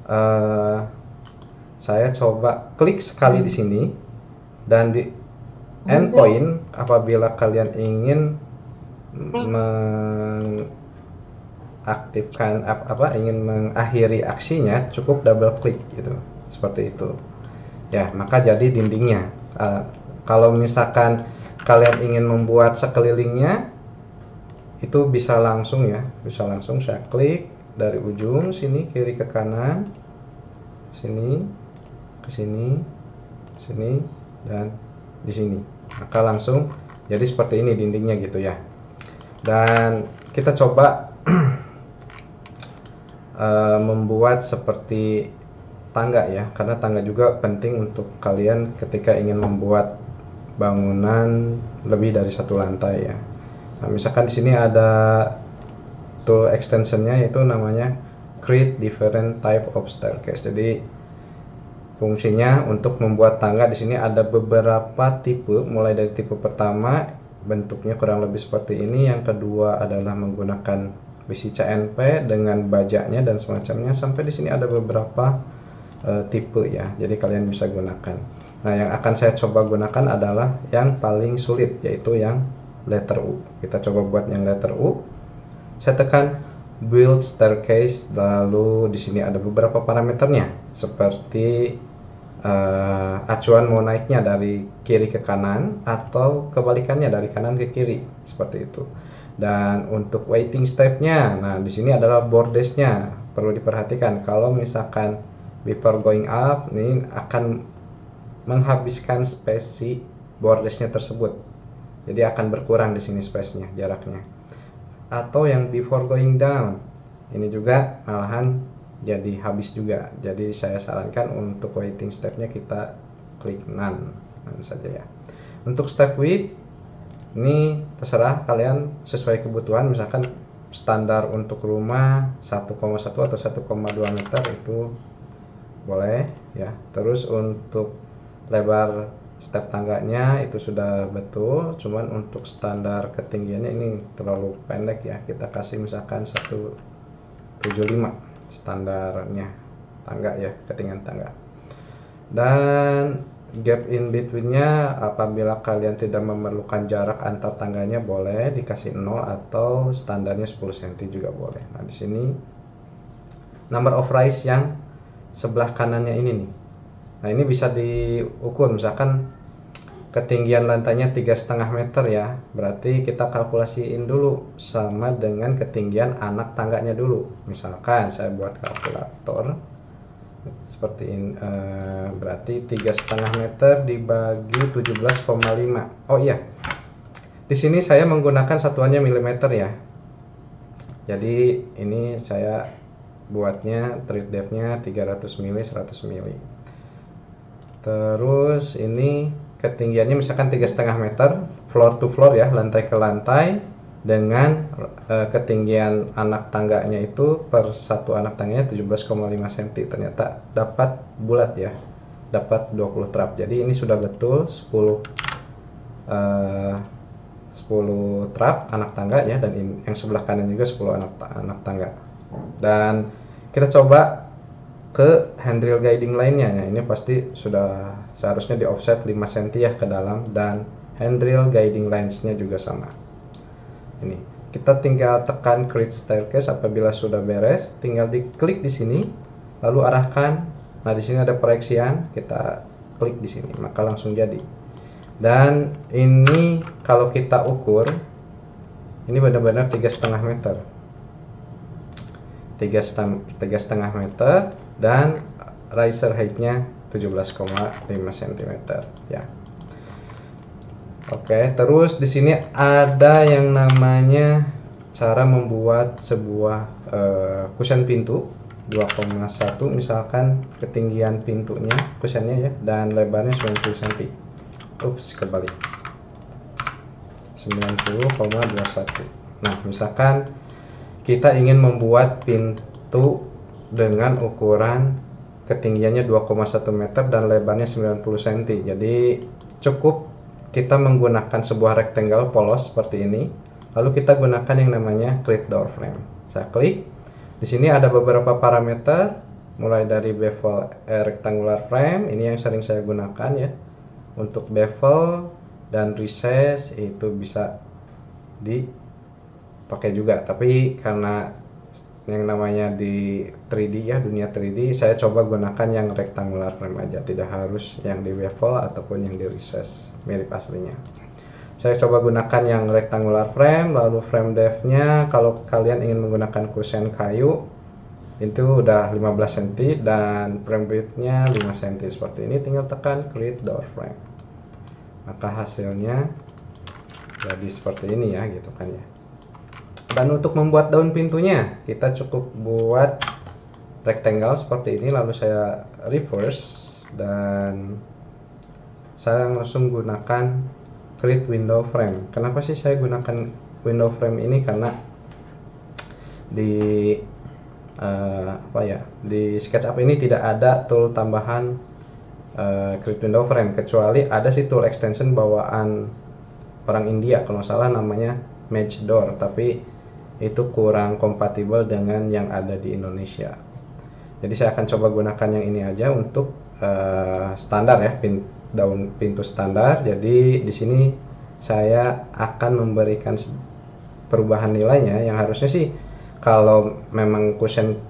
eh, saya coba klik sekali di sini, dan di endpoint apabila kalian ingin mengaktifkan ingin mengakhiri aksinya, cukup double klik gitu, seperti itu ya. Maka jadi dindingnya. Kalau misalkan kalian ingin membuat sekelilingnya, itu bisa langsung ya, bisa langsung saya klik dari ujung sini kiri ke kanan, sini ke sini, sini, dan di sini. Maka langsung jadi seperti ini dindingnya gitu ya. Dan kita coba membuat seperti tangga ya, karena tangga juga penting untuk kalian ketika ingin membuat bangunan lebih dari satu lantai ya. Nah, misalkan di sini ada tool extensionnya, itu namanya create different type of staircase. Jadi fungsinya untuk membuat tangga. Di sini ada beberapa tipe, mulai dari tipe pertama bentuknya kurang lebih seperti ini, yang kedua adalah menggunakan besi CNP dengan bajaknya dan semacamnya, sampai di sini ada beberapa tipe ya. Jadi kalian bisa gunakan. Nah, yang akan saya coba gunakan adalah yang paling sulit, yaitu yang letter U. Kita coba buat yang letter U. Saya tekan build staircase, lalu di sini ada beberapa parameternya seperti acuan mau naiknya dari kiri ke kanan atau kebalikannya dari kanan ke kiri, seperti itu. Dan untuk waiting stepnya, nah di sini adalah bordesnya. Perlu diperhatikan kalau misalkan before going up, ini akan menghabiskan space si bordesnya tersebut. Jadi akan berkurang di sini space-nya, jaraknya. Atau yang before going down, ini juga malahan jadi habis juga. Jadi saya sarankan untuk waiting step-nya kita klik none saja ya. Untuk step width, ini terserah kalian sesuai kebutuhan. Misalkan standar untuk rumah 1,1 atau 1,2 meter itu boleh ya. Terus untuk lebar step tangganya itu sudah betul, cuman untuk standar ketinggiannya ini terlalu pendek ya. Kita kasih misalkan 175 standarnya tangga ya, ketinggian tangga. Dan gap in between-nya apabila kalian tidak memerlukan jarak antar tangganya, boleh dikasih 0 atau standarnya 10 cm juga boleh. Nah, di sini number of rise yang sebelah kanannya ini nih. Nah, ini bisa diukur, misalkan ketinggian lantainya 3,5 meter ya, berarti kita kalkulasiin dulu sama dengan ketinggian anak tangganya dulu. Misalkan saya buat kalkulator seperti ini, berarti 3,5 meter dibagi 17,5. Oh iya, di sini saya menggunakan satuannya milimeter ya. Jadi ini saya buatnya treat depth-nya 300 mili, 100 mili. Terus ini ketinggiannya misalkan 3,5 meter floor to floor ya, lantai ke lantai, dengan ketinggian anak tangganya itu per satu anak tangganya 17,5 cm. Ternyata dapat bulat ya, dapat 20 trap. Jadi ini sudah betul 10 trap anak tangga ya, dan yang sebelah kanan juga 10 anak tangga. Dan kita coba ke handrail guiding lainnya. Nah, ini pasti sudah seharusnya di offset 5 cm ya ke dalam, dan handrail guiding lines-nya juga sama. Ini kita tinggal tekan create staircase. Apabila sudah beres, tinggal diklik di sini lalu arahkan. Nah, di sini ada proyeksian, kita klik di sini maka langsung jadi. Dan ini kalau kita ukur, ini benar-benar 3,5 meter, 3,5 meter, dan riser height-nya 17,5 cm ya. Oke, terus di sini ada yang namanya cara membuat sebuah kusen pintu 2,1, misalkan ketinggian pintunya kusennya ya, dan lebarnya 90 cm. Ups, kebalik, 90,21. Nah, misalkan kita ingin membuat pintu dengan ukuran ketinggiannya 2,1 meter dan lebarnya 90 cm. Jadi cukup kita menggunakan sebuah rectangle polos seperti ini, lalu kita gunakan yang namanya create door frame. Saya klik. Di sini ada beberapa parameter, mulai dari bevel rectangular frame, ini yang sering saya gunakan ya. Untuk bevel dan recess itu bisa dipakai juga, tapi karena yang namanya di 3D ya, dunia 3D, saya coba gunakan yang rectangular frame aja, tidak harus yang di bevel ataupun yang di recess, mirip aslinya. Saya coba gunakan yang rectangular frame. Lalu frame depth-nya, kalau kalian ingin menggunakan kusen kayu, itu udah 15 cm, dan frame width-nya 5 cm. Seperti ini, tinggal tekan create door frame, maka hasilnya jadi seperti ini ya, gitu kan ya. Dan untuk membuat daun pintunya, kita cukup buat rectangle seperti ini, lalu saya reverse dan saya langsung gunakan create window frame. Kenapa sih saya gunakan window frame ini? Karena di di SketchUp ini tidak ada tool tambahan create window frame, kecuali ada sih tool extension bawaan orang India kalau nggak salah, namanya Match Door, tapi itu kurang kompatibel dengan yang ada di Indonesia. Jadi saya akan coba gunakan yang ini aja untuk standar ya, daun pintu standar. Jadi di sini saya akan memberikan perubahan nilainya, yang harusnya sih kalau memang kusen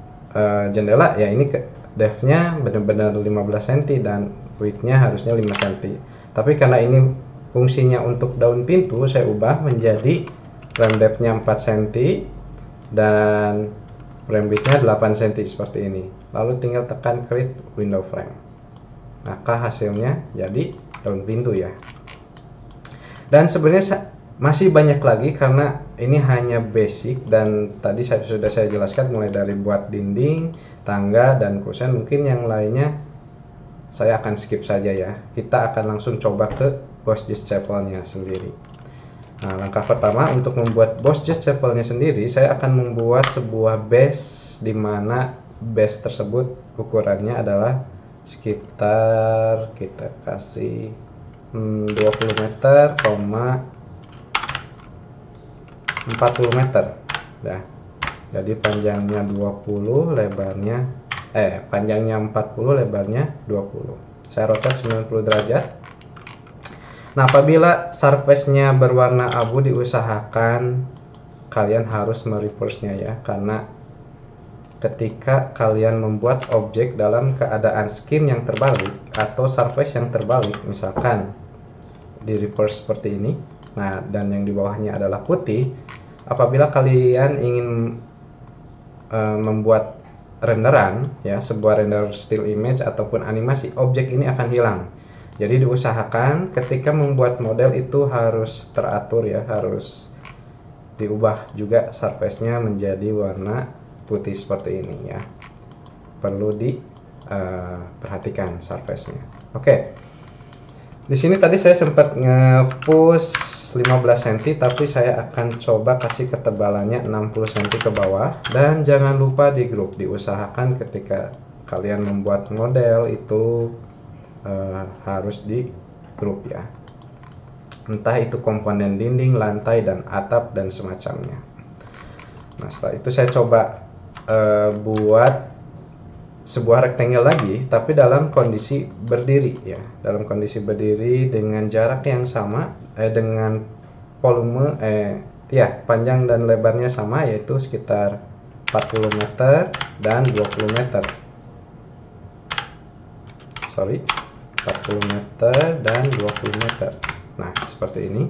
jendela ya, ini depth-nya benar-benar 15 cm dan width-nya harusnya 5 cm. Tapi karena ini fungsinya untuk daun pintu, saya ubah menjadi frame depth-nya 4 cm dan frame width-nya 8 cm seperti ini. Lalu tinggal tekan create window frame, maka hasilnya jadi daun pintu ya. Dan sebenarnya masih banyak lagi, karena ini hanya basic, dan tadi sudah saya jelaskan mulai dari buat dinding, tangga, dan kusen. Mungkin yang lainnya saya akan skip saja ya. Kita akan langsung coba ke Boss Just Chapel-nya sendiri. Nah, langkah pertama untuk membuat Boss Just Chapel-nya sendiri, saya akan membuat sebuah base, di mana base tersebut ukurannya adalah sekitar, kita kasih 20 meter, 40 meter ya. Jadi panjangnya 20, lebarnya panjangnya 40, lebarnya 20. Saya rotate 90 derajat. Nah, apabila surface-nya berwarna abu, diusahakan kalian harus mereverse-nya ya, karena ketika kalian membuat objek dalam keadaan skin yang terbalik atau surface yang terbalik, misalkan di reverse seperti ini, nah, dan yang di bawahnya adalah putih, apabila kalian ingin membuat renderan ya, sebuah render still image ataupun animasi, objek ini akan hilang. Jadi diusahakan ketika membuat model itu harus teratur ya, harus diubah juga surface-nya menjadi warna putih seperti ini ya. Perlu diperhatikan surface-nya. Oke. Di sini tadi saya sempat nge-push 15 cm, tapi saya akan coba kasih ketebalannya 60 cm ke bawah. Dan jangan lupa di group, diusahakan ketika kalian membuat model itu harus di grup ya, entah itu komponen dinding, lantai, dan atap, dan semacamnya. Nah, setelah itu saya coba buat sebuah rectangle lagi, tapi dalam kondisi berdiri ya, dalam kondisi berdiri dengan jarak yang sama, dengan volume panjang dan lebarnya sama, yaitu sekitar 40 meter dan 20 meter. 40 meter dan 20 meter. Nah, seperti ini.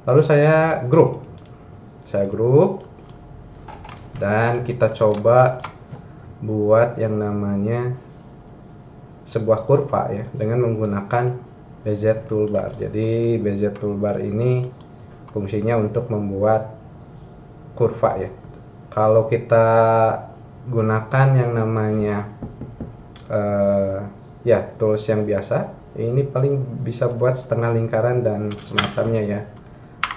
Lalu saya grup dan kita coba buat yang namanya sebuah kurva ya, dengan menggunakan bezier toolbar. Jadi bezier toolbar ini fungsinya untuk membuat kurva ya. Kalau kita gunakan yang namanya tools yang biasa, ini paling bisa buat setengah lingkaran dan semacamnya ya.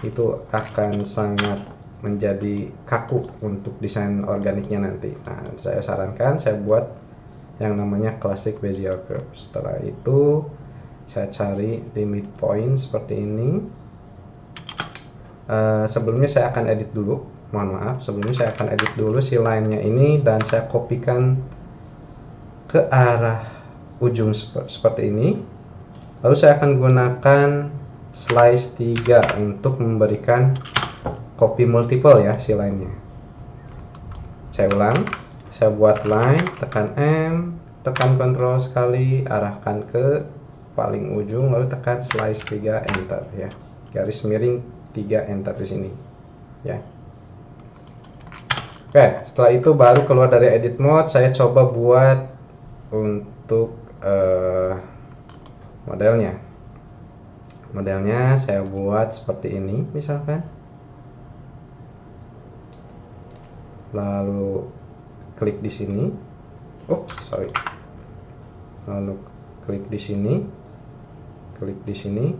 Itu akan sangat menjadi kaku untuk desain organiknya nanti. Nah, saya sarankan saya buat yang namanya classic bezier curve. Setelah itu saya cari limit point seperti ini. Sebelumnya saya akan edit dulu, mohon maaf, sebelumnya saya akan edit dulu si line-nya ini, dan saya kopikan ke arah ujung seperti ini. Lalu saya akan gunakan slice 3 untuk memberikan copy multiple ya si line-nya. Saya ulang, saya buat line, tekan M, tekan Ctrl sekali, arahkan ke paling ujung, lalu tekan slice 3 enter ya. Garis miring 3 enter di sini ya. Oke, setelah itu baru keluar dari edit mode, saya coba buat untuk modelnya saya buat seperti ini misalkan, lalu klik di sini, lalu klik di sini,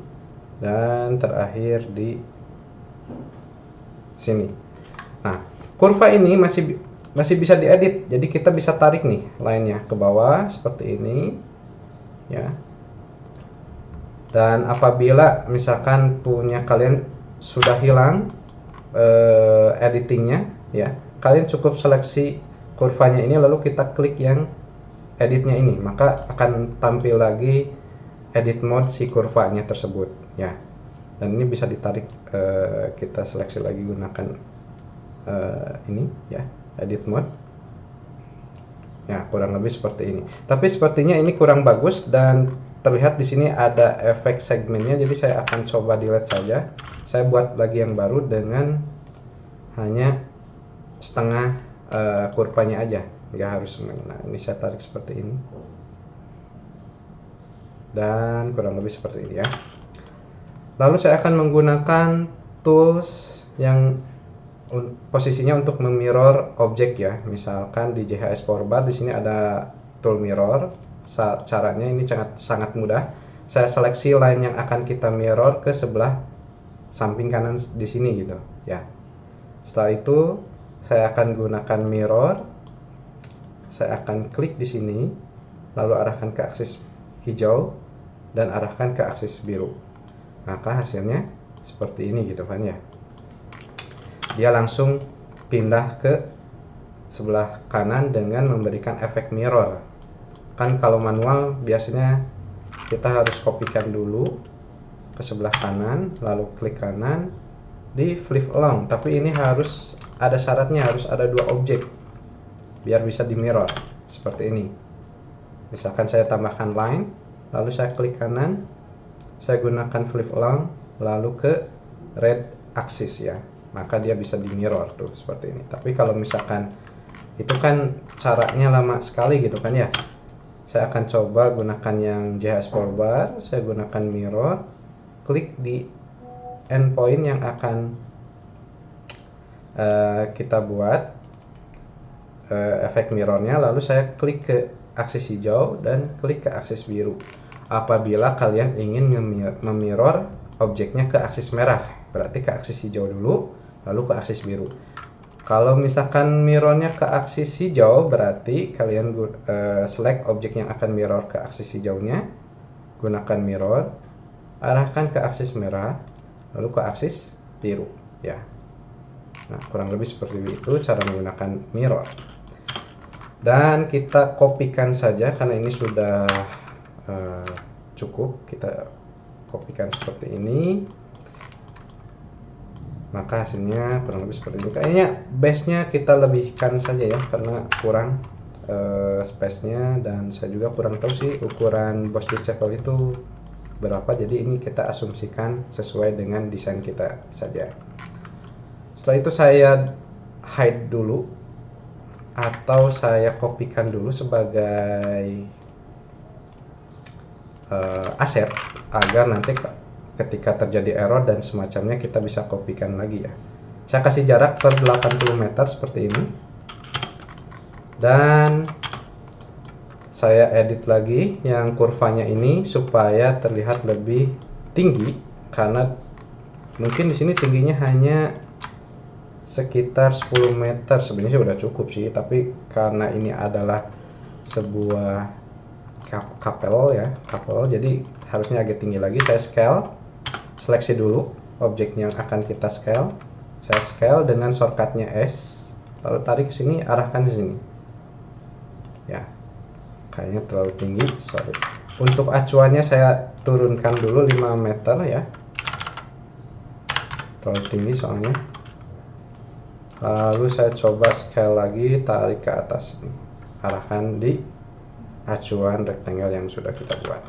dan terakhir di sini. Nah, kurva ini masih bisa diedit, jadi kita bisa tarik nih line-nya ke bawah seperti ini ya. Dan apabila misalkan punya kalian sudah hilang editingnya ya, kalian cukup seleksi kurvanya ini, lalu kita klik yang editnya ini, maka akan tampil lagi edit mode si kurvanya tersebut ya. Dan ini bisa ditarik, kita seleksi lagi gunakan ini ya, edit mode ya, kurang lebih seperti ini. Tapi sepertinya ini kurang bagus dan terlihat di sini ada efek segmennya, jadi saya akan coba delete saja. Saya buat lagi yang baru dengan hanya setengah kurvanya aja, nggak harus semuanya. Nah, ini saya tarik seperti ini dan kurang lebih seperti ini ya. Lalu saya akan menggunakan tools yang posisinya untuk memirror objek ya. Misalkan di JHS Powerbar di sini ada tool mirror. Caranya ini sangat mudah. Saya seleksi line yang akan kita mirror ke sebelah samping kanan di sini gitu ya. Setelah itu saya akan gunakan mirror. Saya akan klik di sini, lalu arahkan ke aksis hijau dan arahkan ke aksis biru. Maka hasilnya seperti ini gitu kan ya. Dia langsung pindah ke sebelah kanan dengan memberikan efek mirror. Kan kalau manual biasanya kita harus kopikan dulu ke sebelah kanan, lalu klik kanan, di flip along. Tapi ini harus ada syaratnya, harus ada 2 objek biar bisa di mirror seperti ini. Misalkan saya tambahkan line, lalu saya klik kanan, saya gunakan flip along, lalu ke red axis ya, maka dia bisa di mirror tuh seperti ini. Tapi kalau misalkan itu kan caranya lama sekali gitu kan ya, saya akan coba gunakan yang JHS Powerbar. Saya gunakan mirror, klik di endpoint yang akan kita buat efek mirrornya, lalu saya klik ke aksis hijau dan klik ke aksis biru. Apabila kalian ingin memirror objeknya ke aksis merah, berarti ke aksis hijau dulu, lalu ke aksis biru. Kalau misalkan mirrornya ke aksis hijau, berarti kalian select objek yang akan mirror ke aksis hijaunya, gunakan mirror, arahkan ke aksis merah, lalu ke aksis biru ya. Nah, kurang lebih seperti itu cara menggunakan mirror. Dan kita kopikan saja karena ini sudah cukup. Kita kopikan seperti ini. Maka hasilnya kurang lebih seperti itu. Kayaknya base-nya kita lebihkan saja ya, karena kurang space-nya, dan saya juga kurang tahu sih ukuran boss disable itu berapa. Jadi ini kita asumsikan sesuai dengan desain kita saja. Setelah itu saya hide dulu atau saya kopikan dulu sebagai aset agar nanti ketika terjadi error dan semacamnya kita bisa kopikan lagi ya. Saya kasih jarak per 80 meter seperti ini. Dan saya edit lagi yang kurvanya ini supaya terlihat lebih tinggi, karena mungkin di sini tingginya hanya sekitar 10 meter. Sebenarnya sudah cukup sih, tapi karena ini adalah sebuah couple, jadi harusnya agak tinggi lagi. Saya scale, seleksi dulu objek yang akan kita scale. Saya scale dengan shortcutnya S, lalu tarik ke sini, arahkan ke sini ya. kayaknya terlalu tinggi, sorry. Untuk acuannya saya turunkan dulu 5 meter ya, terlalu tinggi soalnya. Lalu saya coba scale lagi, tarik ke atas, arahkan di acuan rectangle yang sudah kita buat.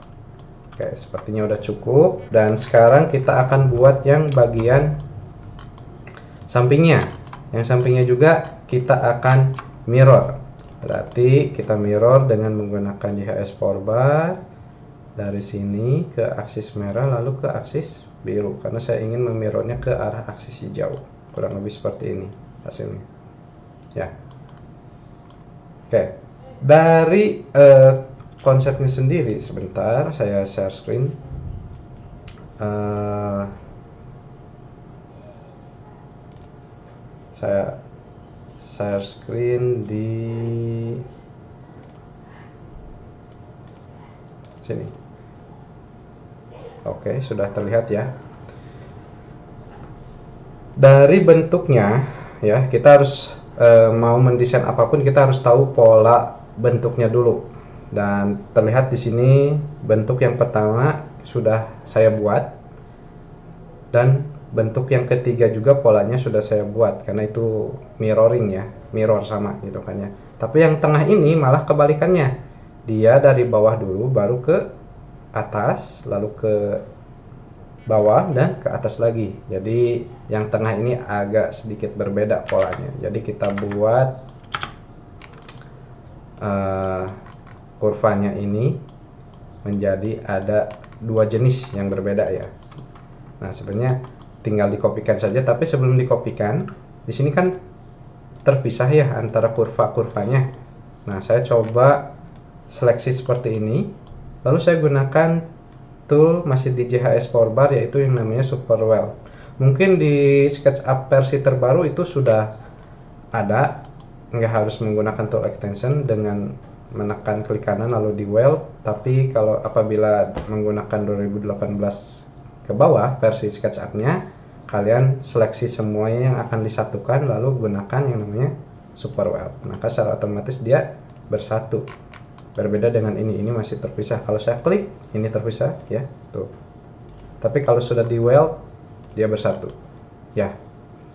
Oke, sepertinya udah cukup. Dan sekarang kita akan buat yang bagian sampingnya. Yang sampingnya juga kita akan mirror. Berarti kita mirror dengan menggunakan JHS power bar dari sini ke aksis merah lalu ke aksis biru, karena saya ingin memirrornya ke arah aksis hijau. Kurang lebih seperti ini hasilnya ya. Oke, dari konsepnya sendiri, sebentar saya share screen. Saya share screen di sini. Oke, sudah terlihat ya. Dari bentuknya ya, kita harus mau mendesain apapun kita harus tahu pola bentuknya dulu. Dan terlihat di sini bentuk yang pertama sudah saya buat, dan bentuk yang ketiga juga polanya sudah saya buat, karena itu mirroring ya, mirror sama gitu kan ya. Tapi yang tengah ini malah kebalikannya, dia dari bawah dulu baru ke atas, lalu ke bawah dan ke atas lagi. Jadi yang tengah ini agak sedikit berbeda polanya. Jadi kita buat kurvanya ini menjadi ada dua jenis yang berbeda ya. Nah, sebenarnya tinggal dikopikan saja, tapi sebelum dikopikan, di sini kan terpisah ya antara kurva-kurvanya. Nah, saya coba seleksi seperti ini, lalu saya gunakan tool masih di JHS power bar, yaitu yang namanya Superweld. Mungkin di SketchUp versi terbaru itu sudah ada, nggak harus menggunakan tool extension dengan menekan klik kanan lalu di weld. Tapi kalau apabila menggunakan 2018 ke bawah versi SketchUp-nya, kalian seleksi semuanya yang akan disatukan lalu gunakan yang namanya Superweld, maka secara otomatis dia bersatu. Berbeda dengan ini masih terpisah. Kalau saya klik ini terpisah ya tuh, tapi kalau sudah di weld dia bersatu ya.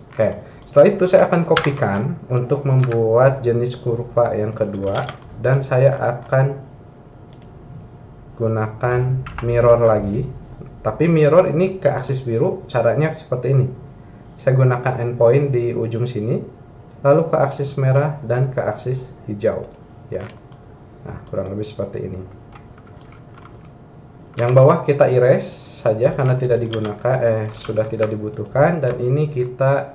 Oke, setelah itu saya akan kopikan untuk membuat jenis kurva yang kedua, dan saya akan gunakan mirror lagi. Tapi mirror ini ke aksis biru, caranya seperti ini. Saya gunakan endpoint di ujung sini, lalu ke aksis merah dan ke aksis hijau ya. Nah, kurang lebih seperti ini. Yang bawah kita erase saja karena tidak digunakan, sudah tidak dibutuhkan, dan ini kita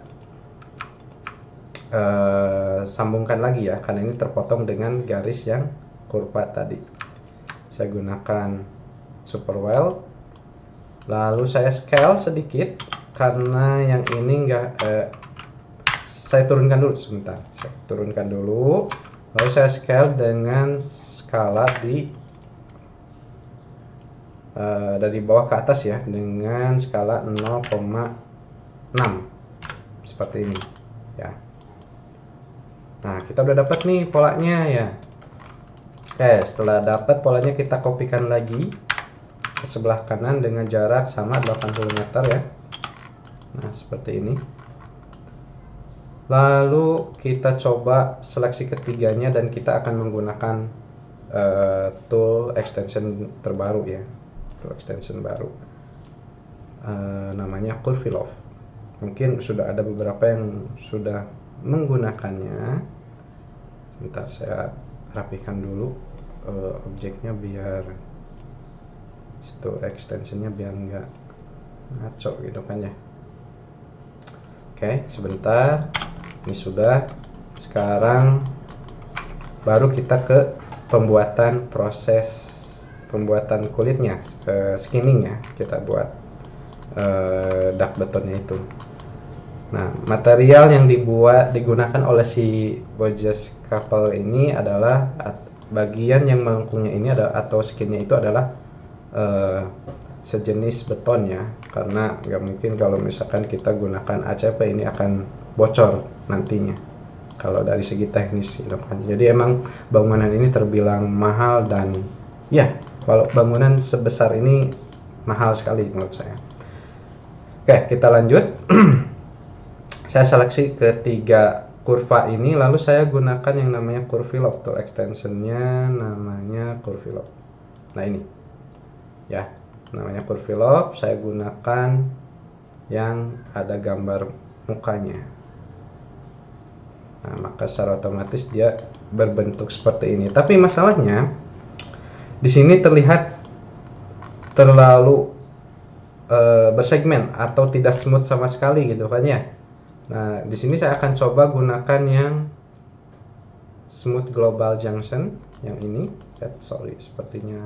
sambungkan lagi ya, karena ini terpotong dengan garis yang kurva tadi. Saya gunakan Superweld, lalu saya scale sedikit karena yang ini enggak, saya turunkan dulu sebentar. Saya turunkan dulu, lalu saya scale dengan skala di dari bawah ke atas ya, dengan skala 0,6 seperti ini ya. Nah, kita udah dapat nih polanya ya. Oke, setelah dapat polanya kita kopikan lagi ke sebelah kanan dengan jarak sama 80 meter ya. Nah, seperti ini. Lalu kita coba seleksi ketiganya, dan kita akan menggunakan tool extension terbaru ya, tool extension baru, namanya Curvilove. Mungkin sudah ada beberapa yang sudah menggunakannya. Bentar, saya rapikan dulu objeknya biar tool extensionnya biar nggak ngaco gitu kan ya. Oke, sebentar. Ini sudah. Sekarang baru kita ke pembuatan, proses pembuatan kulitnya, skinning ya. Kita buat dak betonnya itu. Nah, material yang digunakan oleh si Borges couple ini adalah bagian yang melengkungnya ini adalah, atau skinnya itu adalah sejenis beton ya, karena nggak mungkin kalau misalkan kita gunakan ACP ini akan bocor nantinya kalau dari segi teknis gitu kan. Jadi emang bangunan ini terbilang mahal, dan ya kalau bangunan sebesar ini mahal sekali menurut saya. Oke, kita lanjut. Saya seleksi ketiga kurva ini, lalu saya gunakan yang namanya Curvilop. Tool extensionnya namanya Curvilop. Nah ini ya, namanya Curvilop. Saya gunakan yang ada gambar mukanya. Nah, maka secara otomatis dia berbentuk seperti ini. Tapi masalahnya di sini terlihat terlalu bersegmen atau tidak smooth sama sekali gitu kan ya. Nah, di sini saya akan coba gunakan yang Smooth Global Junction yang ini. Sorry, sepertinya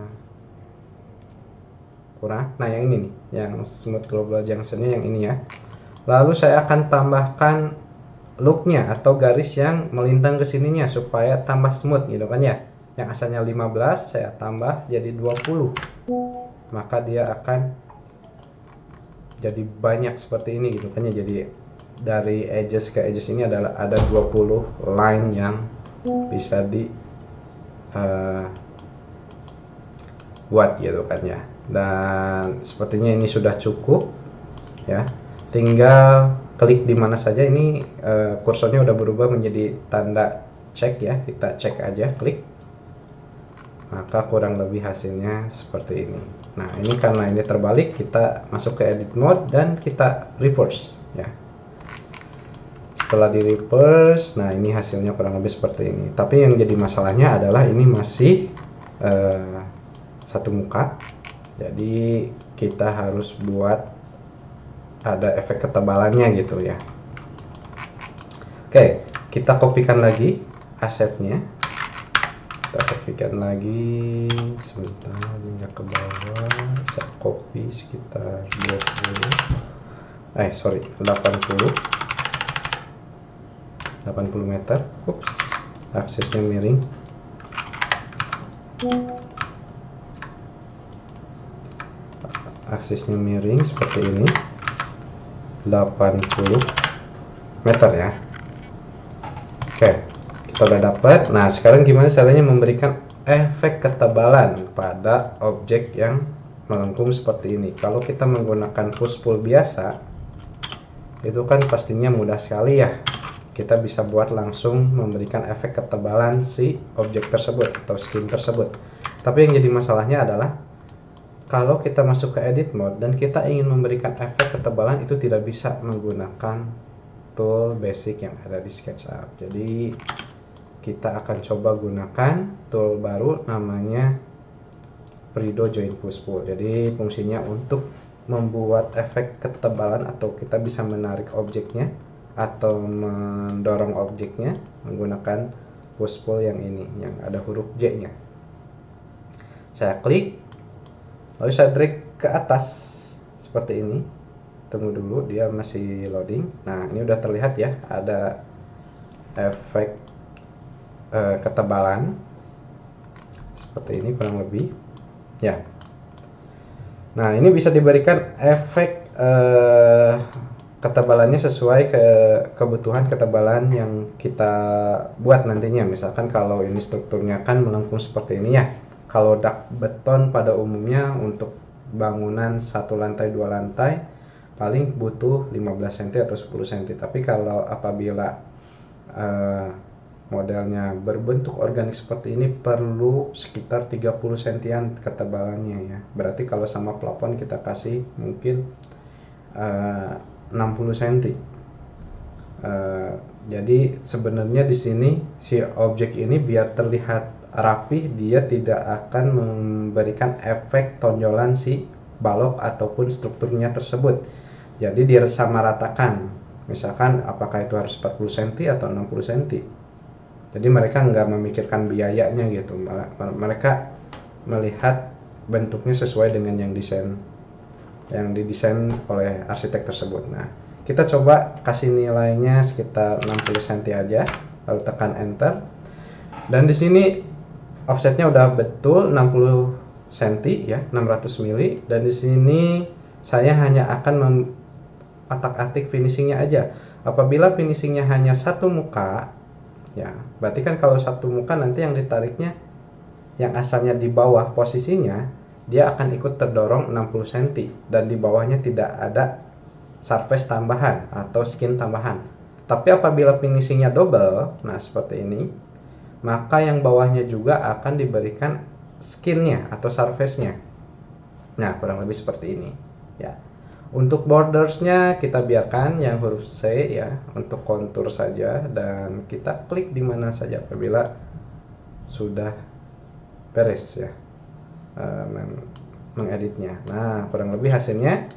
kurang. Nah, yang ini nih, yang Smooth Global Junction-nya yang ini ya. Lalu saya akan tambahkan loopnya atau garis yang melintang ke sininya supaya tambah smooth gitu kan ya. Yang asalnya 15 saya tambah jadi 20. Maka dia akan jadi banyak seperti ini gitu kan ya. Jadi dari edges ke edges ini adalah ada 20 line yang bisa di buat gitu kan ya. Dan sepertinya ini sudah cukup ya. Tinggal klik di mana saja. Ini kursornya udah berubah menjadi tanda cek ya. Kita cek aja, klik. Maka kurang lebih hasilnya seperti ini. Nah, ini karena ini terbalik, kita masuk ke edit mode dan kita reverse ya. Setelah di reverse, nah ini hasilnya kurang lebih seperti ini. Tapi yang jadi masalahnya adalah ini masih satu muka. Jadi kita harus buat ada efek ketebalannya gitu ya. Oke, kita kopikan lagi asetnya. Kita kopikan lagi sebentar, hingga ke bawah. Saya copy sekitar 80 meter. Ups, aksesnya miring. Aksesnya miring seperti ini. 80 meter ya. Oke, kita udah dapat. Nah, sekarang gimana caranya memberikan efek ketebalan pada objek yang melengkung seperti ini? Kalau kita menggunakan push pull biasa, itu kan pastinya mudah sekali ya. Kita bisa buat langsung memberikan efek ketebalan si objek tersebut atau skin tersebut. Tapi yang jadi masalahnya adalah kalau kita masuk ke edit mode dan kita ingin memberikan efek ketebalan, itu tidak bisa menggunakan tool basic yang ada di SketchUp. Jadi kita akan coba gunakan tool baru namanya Prido Join Push Pull. Jadi fungsinya untuk membuat efek ketebalan, atau kita bisa menarik objeknya atau mendorong objeknya menggunakan push pull yang ini, yang ada huruf J nya. Saya klik, lalu saya drag ke atas seperti ini. Tunggu dulu, dia masih loading. Nah, ini udah terlihat ya, ada efek ketebalan seperti ini kurang lebih ya. Nah, ini bisa diberikan efek ketebalannya sesuai kebutuhan ketebalan yang kita buat nantinya. Misalkan kalau ini strukturnya kan melengkung seperti ini ya. Kalau dak beton pada umumnya untuk bangunan 1 lantai 2 lantai paling butuh 15 cm atau 10 cm. Tapi kalau apabila modelnya berbentuk organik seperti ini perlu sekitar 30 cm ketebalannya ya. Berarti kalau sama plafon kita kasih mungkin 60 cm. Jadi sebenarnya di sini si objek ini biar terlihat rapih, dia tidak akan memberikan efek tonjolan si balok ataupun strukturnya tersebut. Jadi dia samaratakan. Misalkan apakah itu harus 40 cm atau 60 cm. Jadi mereka nggak memikirkan biayanya gitu. Mereka melihat bentuknya sesuai dengan yang didesain oleh arsitek tersebut. Nah, kita coba kasih nilainya sekitar 60 cm aja, lalu tekan enter. Dan di sini offsetnya udah betul 60 cm ya, 600 mili. Dan di sini saya hanya akan atak-atik finishingnya aja. Apabila finishingnya hanya satu muka, Ya, berarti kan kalau satu muka nanti yang ditariknya yang asalnya di bawah posisinya, dia akan ikut terdorong 60 cm dan di bawahnya tidak ada surface tambahan atau skin tambahan. Tapi apabila finishingnya double, nah seperti ini, maka yang bawahnya juga akan diberikan skinnya atau surface-nya. Nah, kurang lebih seperti ini ya. Untuk bordersnya kita biarkan yang huruf C ya, untuk kontur saja, dan kita klik di mana saja apabila sudah beres ya mengeditnya. Nah, kurang lebih hasilnya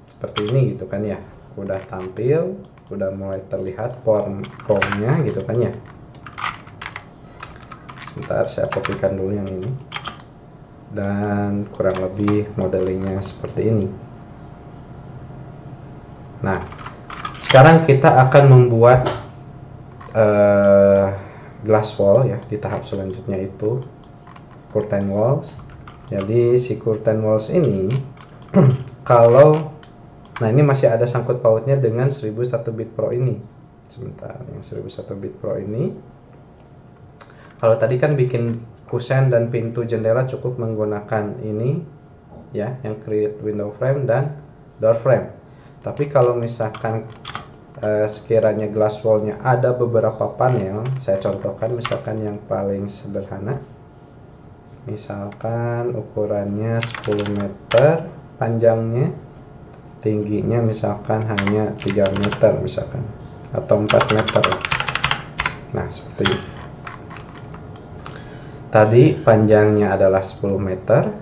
seperti ini gitu kan ya. Udah tampil, udah mulai terlihat formnya gitu kan ya. Bentar, saya kopikan dulu yang ini. Dan kurang lebih modelingnya seperti ini. Nah, sekarang kita akan membuat glass wall ya, di tahap selanjutnya itu curtain walls. Jadi si curtain walls ini kalau nah ini masih ada sangkut pautnya dengan 1001 bit pro ini. Sebentar, yang 1001 bit pro ini, kalau tadi kan bikin kusen dan pintu jendela cukup menggunakan ini ya, yang create window frame dan door frame. Tapi kalau misalkan sekiranya glass wallnya ada beberapa panel, saya contohkan misalkan yang paling sederhana, misalkan ukurannya 10 meter panjangnya, tingginya misalkan hanya 3 meter misalkan, atau 4 meter. Nah seperti ini. Tadi panjangnya adalah 10 meter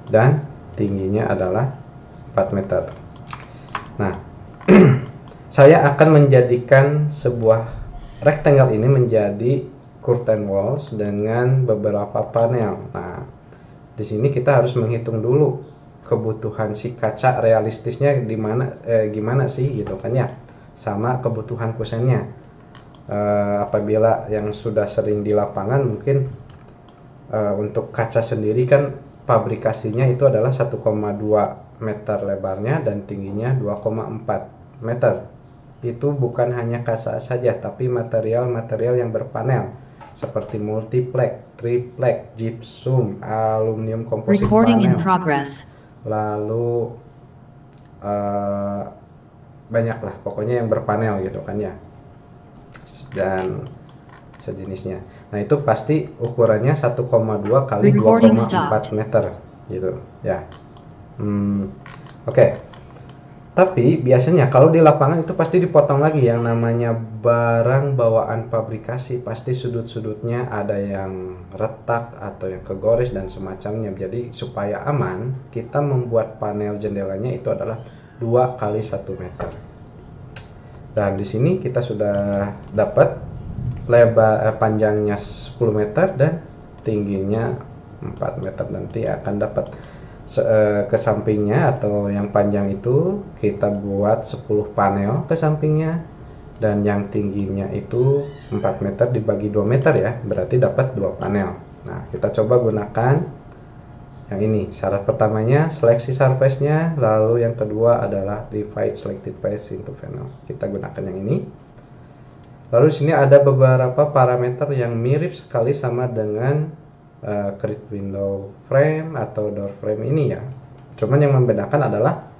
dan tingginya adalah 4 meter. Nah, saya akan menjadikan sebuah rectangle ini menjadi curtain walls dengan beberapa panel. Nah, di sini kita harus menghitung dulu kebutuhan si kaca realistisnya gimana sih gitu kan ya, sama kebutuhan kusennya. Apabila yang sudah sering di lapangan mungkin untuk kaca sendiri kan pabrikasinya itu adalah 1,2 meter lebarnya dan tingginya 2,4 meter. Itu bukan hanya kaca saja, tapi material-material yang berpanel seperti multiplex, triplex, gypsum, aluminium komposit panel, lalu banyak lah pokoknya yang berpanel gitu kan ya, dan sejenisnya. Nah itu pasti ukurannya 1,2 kali 2,4 meter gitu ya. Oke. Tapi biasanya kalau di lapangan itu pasti dipotong lagi, yang namanya barang bawaan pabrikasi pasti sudut-sudutnya ada yang retak atau yang kegores dan semacamnya. Jadi supaya aman, kita membuat panel jendelanya itu adalah 2 kali 1 meter. Dan di sini kita sudah dapat lebar panjangnya 10 meter dan tingginya 4 meter. Nanti akan dapat ke sampingnya atau yang panjang itu kita buat 10 panel ke sampingnya, dan yang tingginya itu 4 meter dibagi 2 meter ya, berarti dapat 2 panel. Nah kita coba gunakan yang ini. Syarat pertamanya seleksi surface-nya, lalu yang kedua adalah divide selected face into panel. Kita gunakan yang ini. Lalu di sini ada beberapa parameter yang mirip sekali sama dengan create window frame atau door frame ini ya. Cuman yang membedakan adalah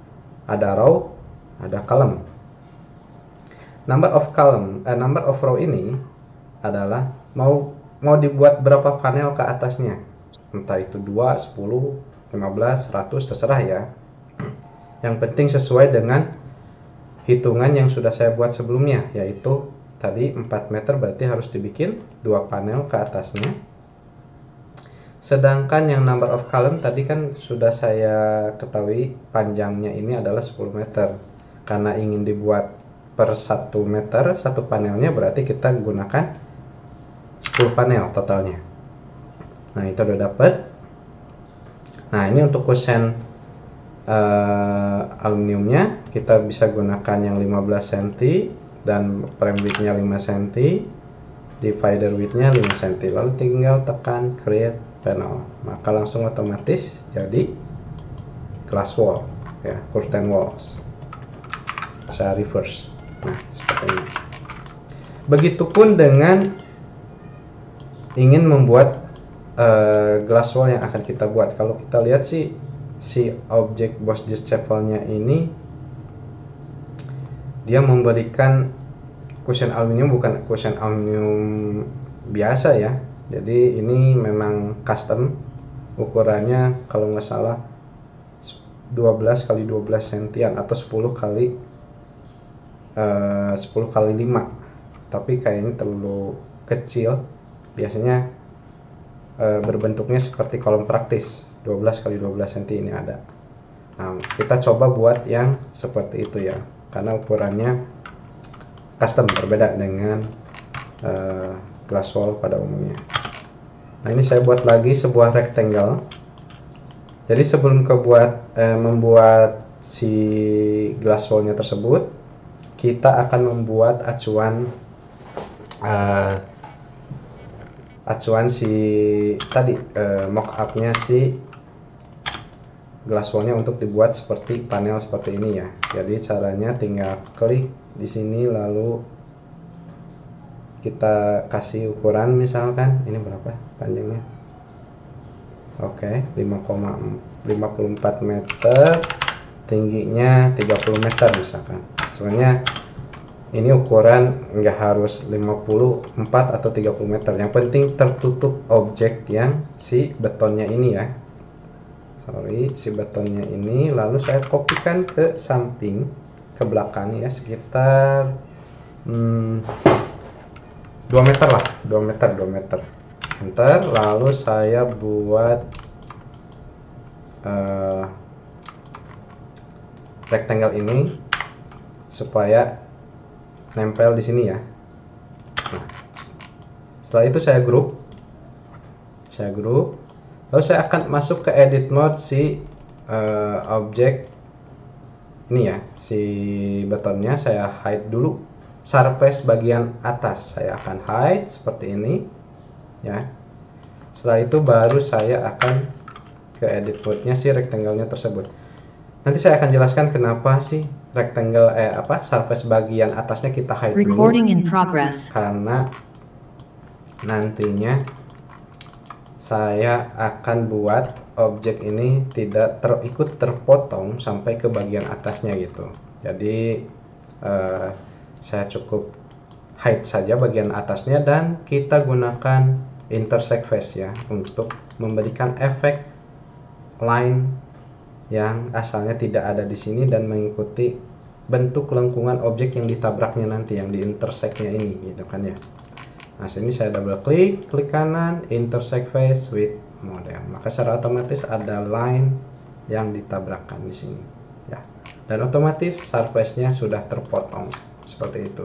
ada row, ada column. Number of row ini adalah mau dibuat berapa panel ke atasnya. Entah itu 2, 10, 15, 100 terserah ya. Yang penting sesuai dengan hitungan yang sudah saya buat sebelumnya, yaitu tadi 4 meter berarti harus dibikin 2 panel ke atasnya. Sedangkan yang number of column tadi kan sudah saya ketahui panjangnya ini adalah 10 meter. Karena ingin dibuat per 1 meter satu panelnya, berarti kita gunakan 10 panel totalnya. Nah itu udah dapet. Nah ini untuk kusen aluminiumnya kita bisa gunakan yang 15 cm dan frame widthnya 5 cm, divider widthnya 5 cm. Lalu tinggal tekan create panel, maka langsung otomatis jadi glass wall ya, curtain walls. Saya reverse. Nah seperti ini. Begitupun dengan ingin membuat glass wall yang akan kita buat. Kalau kita lihat sih si objek Bosjes Chapel-nya ini dia memberikan cushion aluminium, bukan cushion aluminium biasa ya. Jadi ini memang custom, ukurannya kalau nggak salah 12 kali 12 sentian atau 10 kali 10 kali 5, tapi kayaknya terlalu kecil. Biasanya berbentuknya seperti kolom praktis 12 kali 12 cm ini ada. Nah, kita coba buat yang seperti itu ya, karena ukurannya custom, berbeda dengan glass wall pada umumnya. Nah, ini saya buat lagi sebuah rectangle. Jadi sebelum membuat si glass wall-nya tersebut, kita akan membuat acuan si tadi mock up-nya si glass wall-nya untuk dibuat seperti panel seperti ini ya. Jadi caranya tinggal klik di sini, lalu kita kasih ukuran, misalkan ini berapa panjangnya. Oke, 5,54 meter, tingginya 30 meter misalkan. Sebenarnya ini ukuran nggak harus 54 atau 30 meter, yang penting tertutup objek yang si betonnya ini ya. Si betonnya ini, lalu saya kopikan ke samping, ke belakang ya, sekitar 2 meter lah, 2 meter. Enter, lalu saya buat rectangle ini supaya nempel di sini ya. Nah, setelah itu saya group, lalu saya akan masuk ke edit mode si objek ini ya, si betonnya. Saya hide dulu surface bagian atas, saya akan hide seperti ini ya. Setelah itu baru saya akan ke edit mode-nya si rectangle-nya tersebut. Nanti saya akan jelaskan kenapa sih rectangle surface bagian atasnya kita hide dulu. Recording in progress. Karena nantinya saya akan buat objek ini tidak ikut terpotong sampai ke bagian atasnya gitu. Jadi saya cukup hide saja bagian atasnya, dan kita gunakan intersect face ya untuk memberikan efek line yang asalnya tidak ada di sini dan mengikuti bentuk lengkungan objek yang ditabraknya nanti, yang di intersectnya ini gitu kan ya. Nah, sini saya double klik kanan, intersect face with model, maka secara otomatis ada line yang ditabrakkan di sini ya, dan otomatis surface-nya sudah terpotong seperti itu.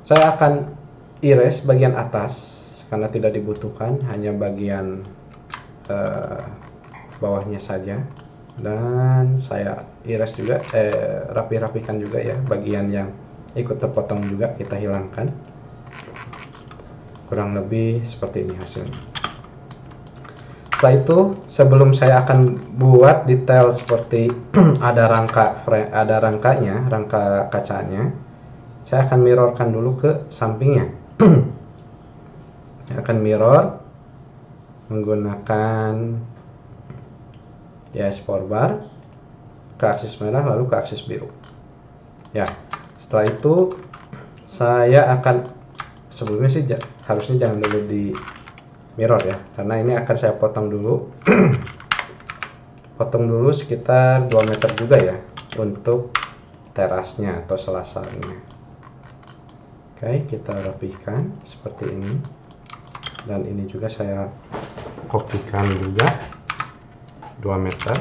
Saya akan erase bagian atas karena tidak dibutuhkan, hanya bagian bawahnya saja, dan saya erase juga, rapi-rapikan juga ya, bagian yang ikut terpotong juga kita hilangkan. Kurang lebih seperti ini hasilnya. Setelah itu, sebelum saya akan buat detail seperti ada rangkanya, rangka kacanya, saya akan mirrorkan dulu ke sampingnya. Saya akan mirror menggunakan power bar ke aksis merah lalu ke aksis biru ya. Setelah itu saya akan, sebelumnya sih harusnya jangan dulu di mirror ya, karena ini akan saya potong dulu. Potong dulu sekitar 2 meter juga ya untuk terasnya atau selasarnya. Oke, kita rapihkan seperti ini, dan ini juga saya kopikan juga 2 meter,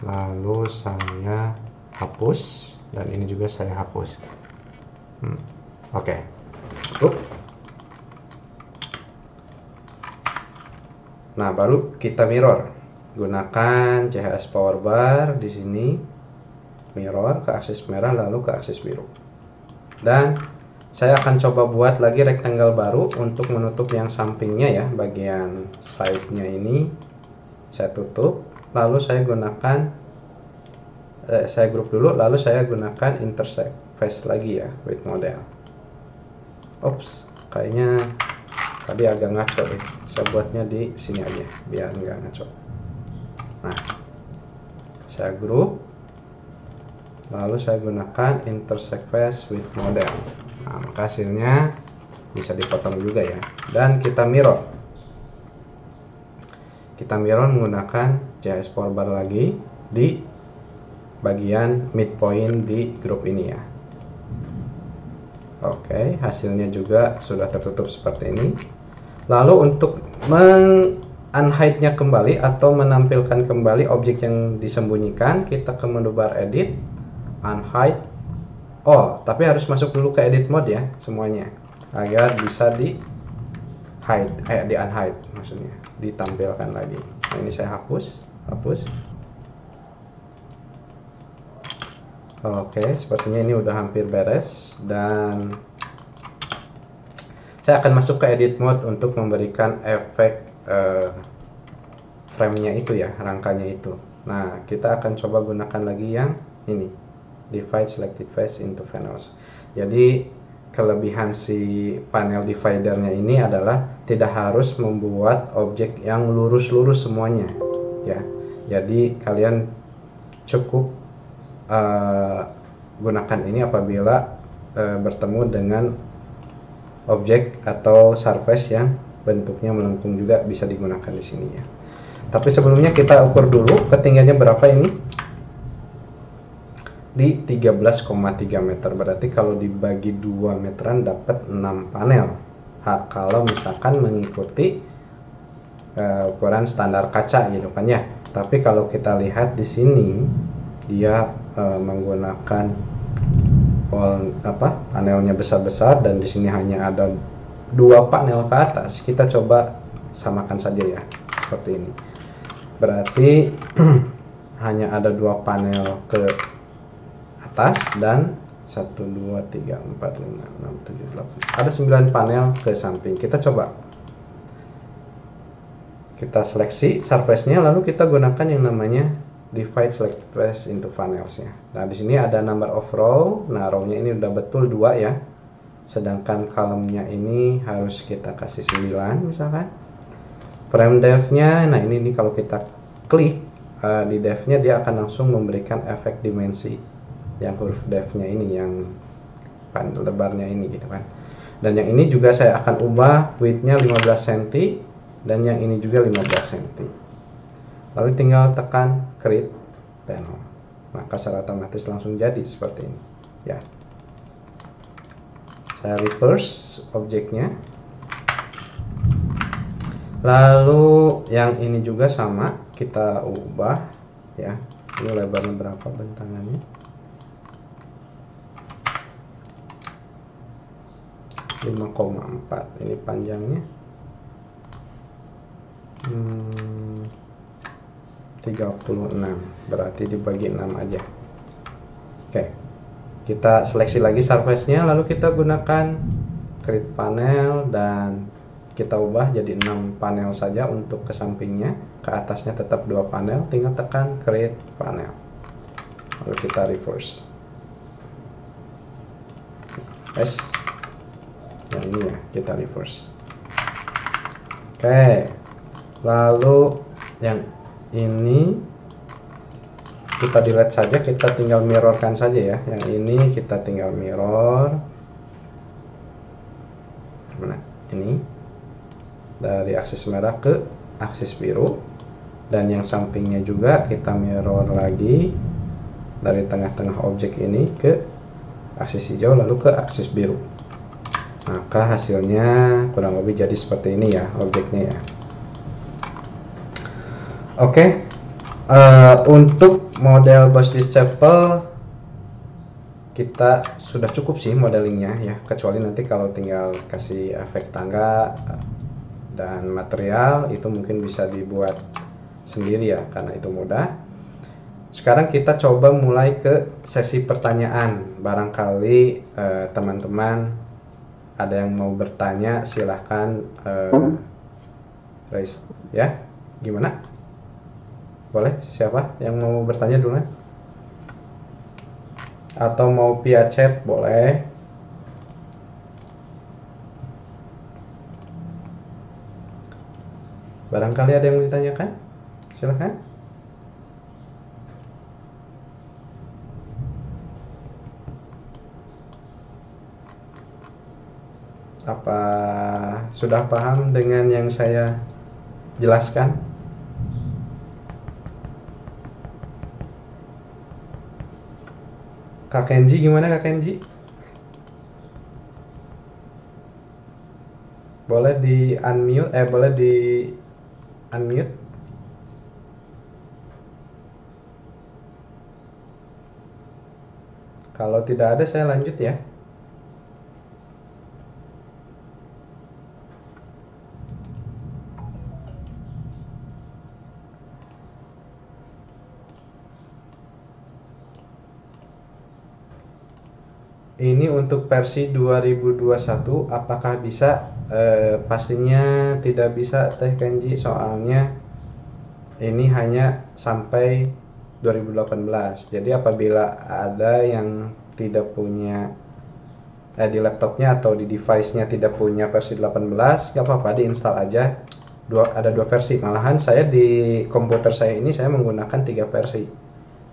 lalu saya hapus, dan ini juga saya hapus. Oke. Nah, baru kita mirror, gunakan CHS power bar di sini, mirror ke aksis merah lalu ke aksis biru, dan saya akan coba buat lagi rectangle baru untuk menutup yang sampingnya ya, bagian side-nya ini saya tutup, lalu saya gunakan saya group dulu, lalu saya gunakan intersect face lagi ya with model. Kayaknya tadi agak ngaco deh, saya buatnya di sini aja biar nggak ngaco. Nah, saya group, lalu saya gunakan intersect face with model. Nah, maka hasilnya bisa dipotong juga ya. Dan kita mirror, menggunakan JS Bar lagi di bagian midpoint di grup ini ya. Oke, hasilnya juga sudah tertutup seperti ini. Lalu untuk unhide-nya kembali atau menampilkan kembali objek yang disembunyikan, kita ke menu bar edit, unhide. Oh, tapi harus masuk dulu ke edit mode ya semuanya, agar bisa di unhide maksudnya, ditampilkan lagi. Nah, ini saya hapus. Oke, sepertinya ini udah hampir beres, dan saya akan masuk ke edit mode untuk memberikan efek frame-nya itu ya, rangkanya itu. Nah, kita akan coba gunakan lagi yang ini, divide selected face into panels. Jadi kelebihan si panel dividernya ini adalah tidak harus membuat objek yang lurus-lurus semuanya ya. Jadi kalian cukup gunakan ini apabila bertemu dengan objek atau surface yang bentuknya melengkung, juga bisa digunakan di sini ya. Tapi sebelumnya kita ukur dulu ketinggiannya berapa ini. Di 13,3 meter, berarti kalau dibagi 2 meteran dapat 6 panel. Kalau misalkan mengikuti ukuran standar kaca gitu kan ya. Tapi kalau kita lihat di sini dia menggunakan panelnya besar-besar, dan di sini hanya ada 2 panel ke atas. Kita coba samakan saja ya, seperti ini. Berarti hanya ada 2 panel ke atas dan 1 2 3 4 5 6 7 8, ada 9 panel ke samping. Kita coba, kita seleksi surface-nya, lalu kita gunakan yang namanya divide select face into panels ya. Nah, di sini ada number of row. Nah, row-nya ini udah betul 2 ya. Sedangkan column-nya ini harus kita kasih 9 misalkan. Frame depth-nya, nah ini nih kalau kita klik di depth-nya, dia akan langsung memberikan efek dimensi yang huruf depth-nya ini, yang lebarnya ini gitu kan. Dan yang ini juga saya akan ubah width-nya 15 cm, dan yang ini juga 15 cm. Lalu tinggal tekan create panel, maka secara otomatis langsung jadi seperti ini ya. Saya reverse objeknya, lalu yang ini juga sama kita ubah ya. Ini lebarnya berapa bentangannya, 5,4. ini panjangnya 36, berarti dibagi 6 aja. Oke, kita seleksi lagi surface-nya, lalu kita gunakan create panel dan kita ubah jadi 6 panel saja untuk ke sampingnya. Ke atasnya tetap 2 panel, tinggal tekan create panel, lalu kita reverse. Yang ini ya, kita reverse. Oke, lalu yang ini kita delete saja, kita tinggal mirrorkan saja ya. Yang ini kita tinggal mirror, mana ini, dari aksis merah ke aksis biru, dan yang sampingnya juga kita mirror lagi dari tengah-tengah objek ini ke aksis hijau lalu ke aksis biru. Maka hasilnya kurang lebih jadi seperti ini ya objeknya ya. Oke, untuk model Boston Chapel kita sudah cukup sih modelingnya ya, kecuali nanti kalau tinggal kasih efek tangga dan material itu mungkin bisa dibuat sendiri ya, karena itu mudah. Sekarang kita coba mulai ke sesi pertanyaan. Barangkali teman-teman ada yang mau bertanya, silahkan raise ya. Gimana? Boleh, siapa yang mau bertanya duluan? Atau mau via chat boleh. Barangkali ada yang mau ditanyakan? Silahkan. Apa sudah paham dengan yang saya jelaskan? Kak Kenji gimana Kak Kenji? Boleh di unmute, boleh di unmute. Kalau tidak ada saya lanjut ya. Ini untuk versi 2021 apakah bisa? Pastinya tidak bisa Teh Kenji, soalnya ini hanya sampai 2018. Jadi apabila ada yang tidak punya di laptopnya atau di device-nya tidak punya versi 18, gak apa-apa, diinstal aja. Ada dua versi. Malahan saya di komputer saya ini saya menggunakan 3 versi.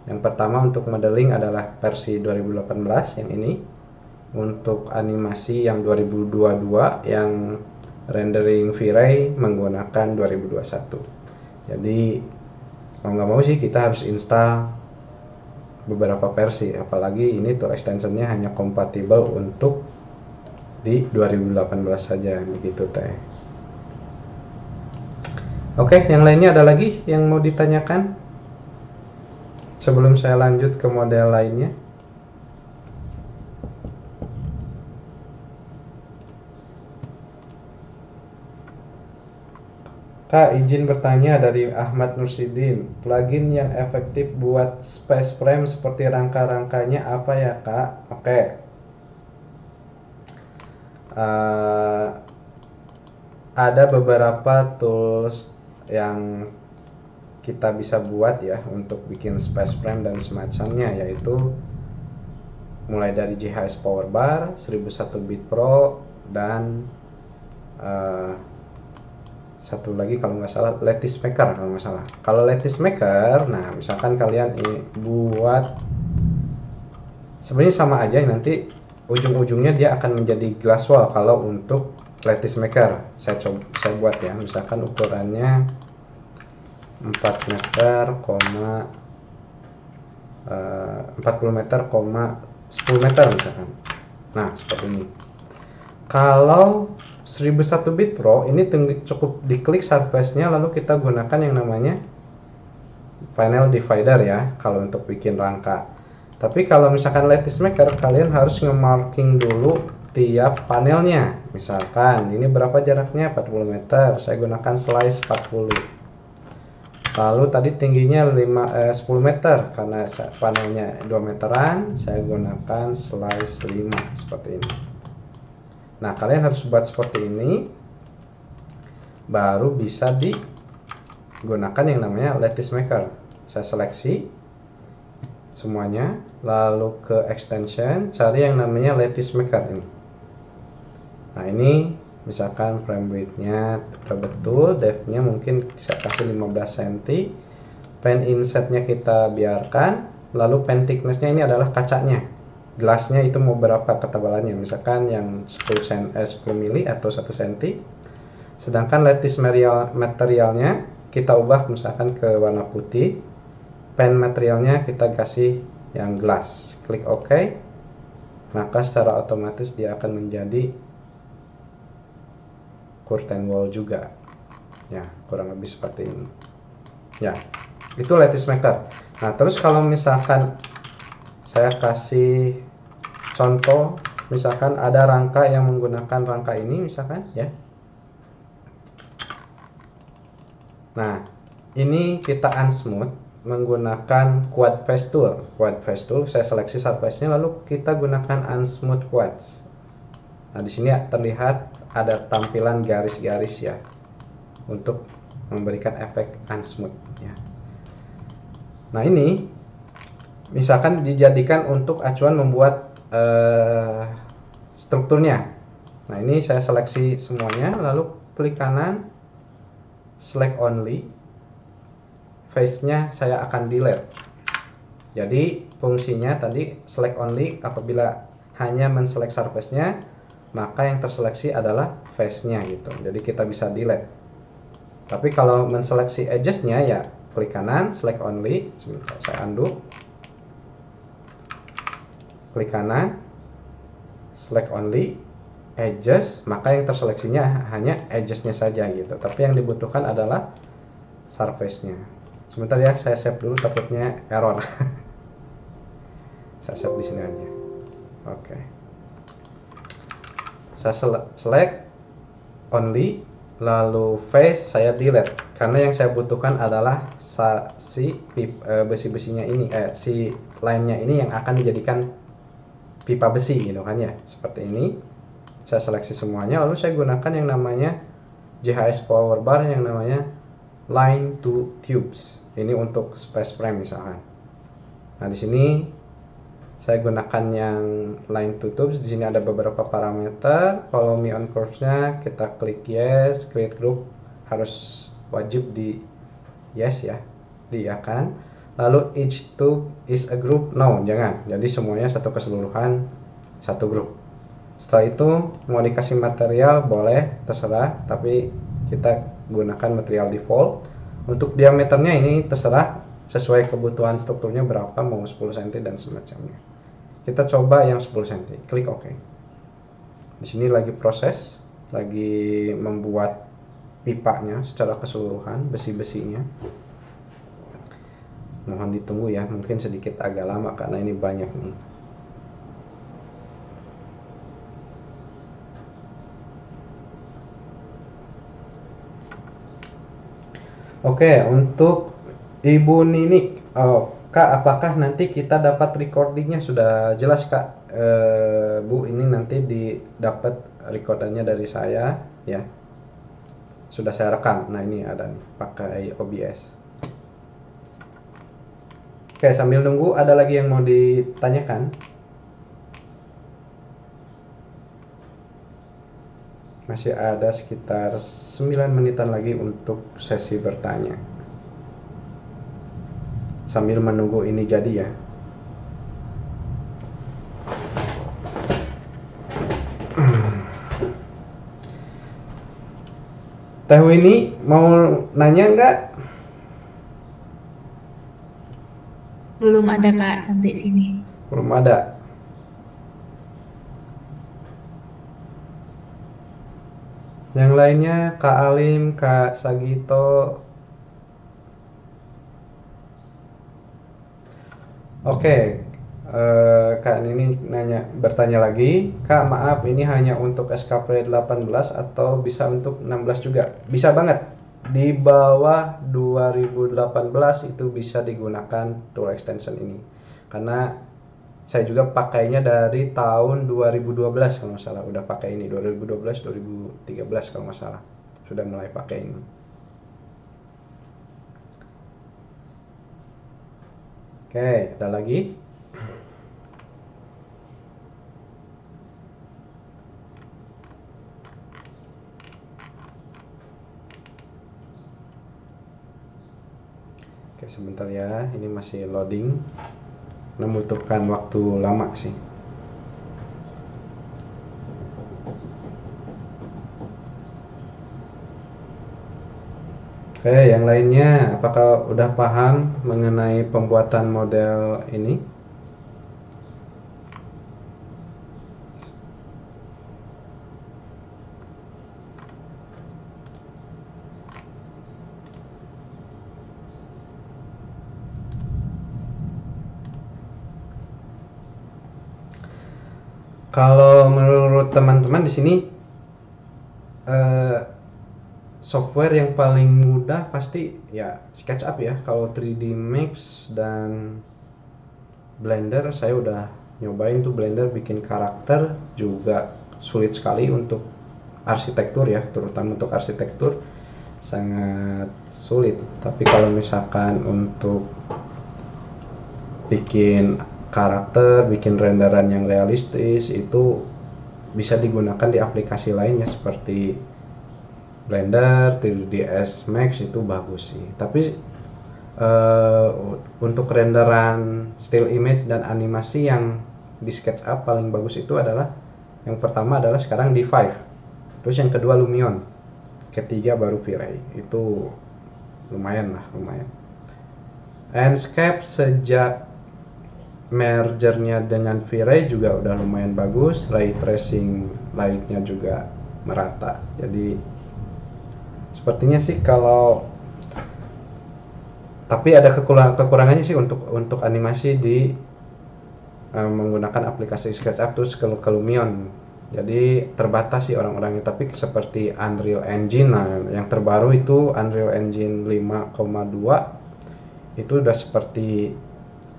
Yang pertama untuk modeling adalah versi 2018 yang ini. Untuk animasi yang 2022, yang rendering V-Ray menggunakan 2021. Jadi mau nggak mau sih kita harus install beberapa versi, apalagi ini tool extensionnya hanya kompatibel untuk di 2018 saja, begitu Teh. Oke, yang lainnya ada lagi yang mau ditanyakan sebelum saya lanjut ke model lainnya? Kak, izin bertanya dari Ahmad Nursidin. Plugin yang efektif buat space frame seperti rangka-rangkanya apa ya, Kak? Oke. Ada beberapa tools yang kita bisa buat ya untuk bikin space frame dan semacamnya, yaitu mulai dari JHS Power Bar, 1001 Bit Pro, dan satu lagi kalau nggak salah Lattice Maker kalau nggak salah. Kalau Lattice Maker, nah misalkan kalian ini buat, sebenarnya sama aja, nanti ujung-ujungnya dia akan menjadi glass wall kalau untuk Lattice Maker. Saya buat ya, misalkan ukurannya 4 meter, 40 meter, 10 meter misalkan. Nah seperti ini. Kalau 1001 Bit Pro ini cukup diklik surface-nya, lalu kita gunakan yang namanya panel divider ya kalau untuk bikin rangka. Tapi kalau misalkan Lattice Maker, kalian harus nge-marking dulu tiap panelnya. Misalkan ini berapa jaraknya, 40 meter, saya gunakan slice 40. Lalu tadi tingginya 10 meter, karena panelnya 2 meteran, saya gunakan slice 5 seperti ini. Nah, kalian harus buat seperti ini, baru bisa digunakan yang namanya Lattice Maker. Saya seleksi semuanya, lalu ke extension, cari yang namanya Lattice Maker ini. Nah, ini misalkan frame width-nya udah betul, depth-nya mungkin saya kasih 15 cm, pen inset-nya kita biarkan, lalu pen thickness-nya ini adalah kacanya. Gelasnya itu mau berapa ketebalannya, misalkan yang 10 mili atau 1 cm. Sedangkan lattice materialnya kita ubah misalkan ke warna putih. Pen materialnya kita kasih yang glass. Klik OK. Maka secara otomatis dia akan menjadi curtain wall juga. Ya, kurang lebih seperti ini. Ya, itu lattice maker. Nah, terus kalau misalkan saya kasih contoh, misalkan ada rangka yang menggunakan rangka ini misalkan ya. Nah, ini kita unsmooth menggunakan quad face tool. Quad face tool saya seleksi surface-nya, lalu kita gunakan unsmooth quads. Nah, di sini terlihat ada tampilan garis-garis ya untuk memberikan efek unsmooth ya. Nah, ini misalkan dijadikan untuk acuan membuat strukturnya. Nah, ini saya seleksi semuanya, lalu klik kanan, select only, face-nya saya akan delete. Jadi fungsinya tadi select only, apabila hanya menselect surface-nya, maka yang terseleksi adalah face-nya gitu. Jadi kita bisa delete. Tapi kalau menseleksi edges-nya ya klik kanan, select only. Sebentar, saya undo. Klik kanan, select only, edges, maka yang terseleksinya hanya edges-nya saja gitu. Tapi yang dibutuhkan adalah surface-nya. Sebentar ya, saya save dulu, takutnya error. Saya save di sini aja. Oke. Saya select only, lalu face saya delete karena yang saya butuhkan adalah si besi-besinya ini, si line-nya ini yang akan dijadikan pipa besi gitu kan ya, seperti ini. Saya seleksi semuanya, lalu saya gunakan yang namanya JHS Power Bar yang namanya Line to Tubes. Ini untuk space frame misalkan. Nah, di sini saya gunakan yang Line to Tubes. Di sini ada beberapa parameter. Follow me on course-nya, kita klik yes. Create group harus wajib di yes ya, diiakan. Lalu each tube is a group, no, jangan. Jadi semuanya satu keseluruhan, satu grup. Setelah itu mau dikasih material boleh, terserah, tapi kita gunakan material default. Untuk diameternya ini terserah sesuai kebutuhan strukturnya berapa, mau 10 cm dan semacamnya. Kita coba yang 10 cm, klik OK. Di sini lagi proses, lagi membuat pipanya secara keseluruhan, besi-besinya. Mohon ditunggu ya, mungkin sedikit agak lama karena ini banyak nih. Oke, untuk Ibu Ninik, Kak, apakah nanti kita dapat recordingnya? Sudah jelas Kak, Bu, ini nanti didapat recordannya dari saya ya. Sudah saya rekam. Nah, ini ada nih, pakai OBS. Oke, sambil nunggu, ada lagi yang mau ditanyakan? Masih ada sekitar 9 menitan lagi untuk sesi bertanya. Sambil menunggu ini jadi ya. Teh ini mau nanya nggak? Belum ada Kak sampai sini. Belum ada. Yang lainnya Kak Alim, Kak Sagito. Oke, Kak Nini bertanya lagi, Kak maaf ini hanya untuk SKP 18 atau bisa untuk 16 juga? Bisa banget, di bawah 2018 itu bisa digunakan tool extension ini. Karena saya juga pakainya dari tahun 2012 kalau nggak salah, udah pakai ini 2012 2013 kalau nggak salah, sudah mulai pakai ini. Oke, ada lagi? Oke, sebentar ya, ini masih loading, membutuhkan waktu lama sih. Oke, yang lainnya, apakah udah paham mengenai pembuatan model ini? Kalau menurut teman-teman di sini, software yang paling mudah pasti ya SketchUp ya. Kalau 3D Max dan Blender saya udah nyobain tuh. Blender bikin karakter juga sulit sekali untuk arsitektur ya, terutama untuk arsitektur sangat sulit. Tapi kalau misalkan untuk bikin karakter, bikin renderan yang realistis, itu bisa digunakan di aplikasi lainnya seperti Blender, 3ds Max itu bagus sih. Tapi untuk renderan still image dan animasi yang di SketchUp paling bagus itu adalah yang pertama adalah sekarang D5, terus yang kedua Lumion, ketiga baru V-Ray. Itu lumayan. Enscape sejak mergernya dengan V-Ray juga udah lumayan bagus, ray tracing lightnya juga merata. Jadi sepertinya sih tapi ada kekurangannya sih untuk animasi di menggunakan aplikasi SketchUp terus ke Lumion. Jadi terbatas sih orang-orangnya. Tapi seperti Unreal Engine, nah yang terbaru itu Unreal Engine 5,2 itu udah seperti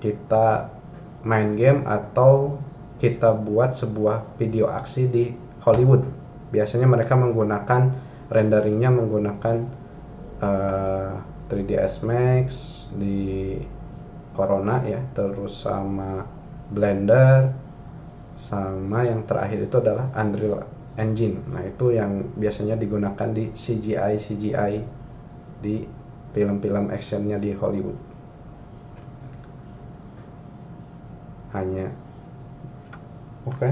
kita main game atau kita buat sebuah video aksi di Hollywood. Biasanya mereka menggunakan renderingnya menggunakan 3ds Max di Corona ya, terus sama Blender, sama yang terakhir itu adalah Unreal Engine. Nah itu yang biasanya digunakan di CGI di film-film actionnya di Hollywood. Hanya oke.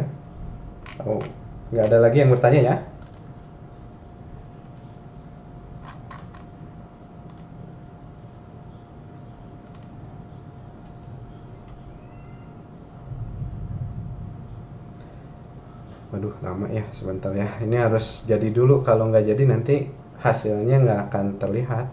Oh, nggak ada lagi yang bertanya ya? Waduh, lama ya, sebentar ya. Ini harus jadi dulu, kalau nggak jadi nanti hasilnya nggak akan terlihat.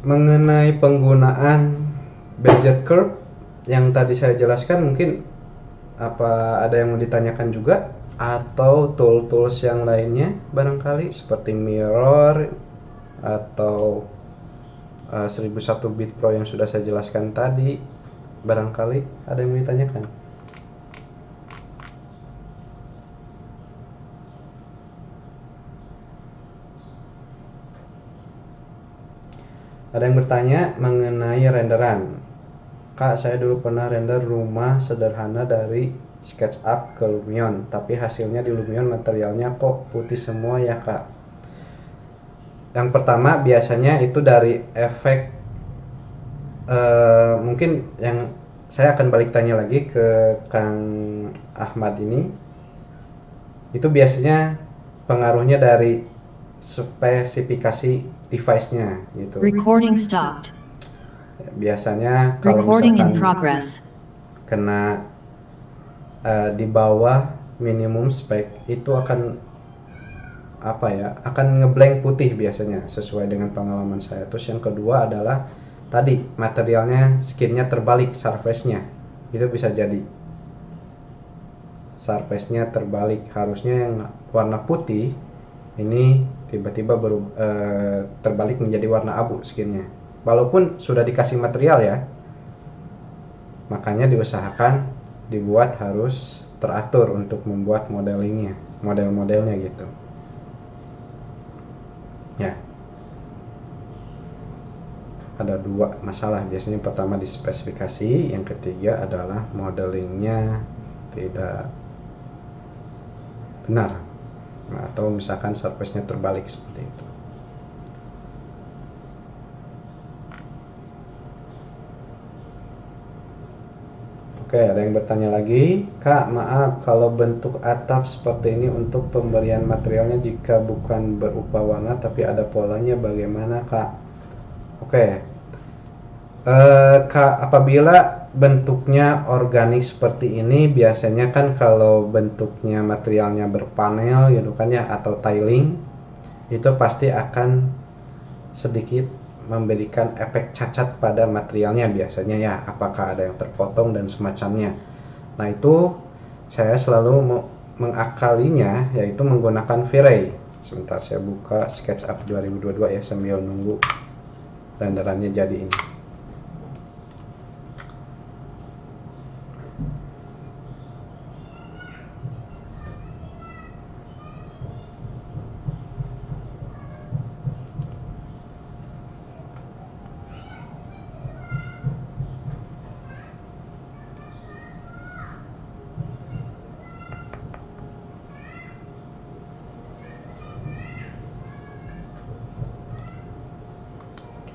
Mengenai penggunaan Bezier curve yang tadi saya jelaskan, mungkin apa ada yang mau ditanyakan juga, atau tools yang lainnya barangkali seperti mirror atau 1001 bit pro yang sudah saya jelaskan tadi, barangkali ada yang mau ditanyakan. Ada yang bertanya mengenai renderan. Kak, saya dulu pernah render rumah sederhana dari SketchUp ke Lumion, tapi hasilnya di Lumion materialnya kok putih semua ya Kak. Yang pertama biasanya itu dari efek, mungkin yang saya akan balik tanya lagi ke Kang Ahmad ini, itu biasanya pengaruhnya dari spesifikasi device-nya gitu. Recording stopped. Biasanya kalau Recording in misalkan progress. kena di bawah minimum spec itu akan akan ngeblank putih biasanya, sesuai dengan pengalaman saya. Terus yang kedua adalah tadi materialnya, skinnya terbalik, surface-nya itu bisa jadi surface-nya terbalik. Harusnya yang warna putih ini tiba-tiba terbalik menjadi warna abu skinnya, walaupun sudah dikasih material ya. Makanya diusahakan dibuat harus teratur untuk membuat model-modelnya gitu ya. Ada dua masalah biasanya, pertama di spesifikasi, yang ketiga adalah modelingnya tidak benar, atau misalkan surface-nya terbalik seperti itu. Oke, ada yang bertanya lagi. Kak, maaf kalau bentuk atap seperti ini untuk pemberian materialnya jika bukan berupa warna tapi ada polanya, bagaimana Kak? Oke, Kak, apabila bentuknya organik seperti ini, biasanya kan kalau bentuknya materialnya berpanel gitu kan ya, atau tiling, itu pasti akan sedikit memberikan efek cacat pada materialnya biasanya ya, apakah ada yang terpotong dan semacamnya. Nah itu saya selalu mengakalinya yaitu menggunakan V-Ray. Sebentar saya buka SketchUp 2022 ya sambil nunggu renderannya jadi ini.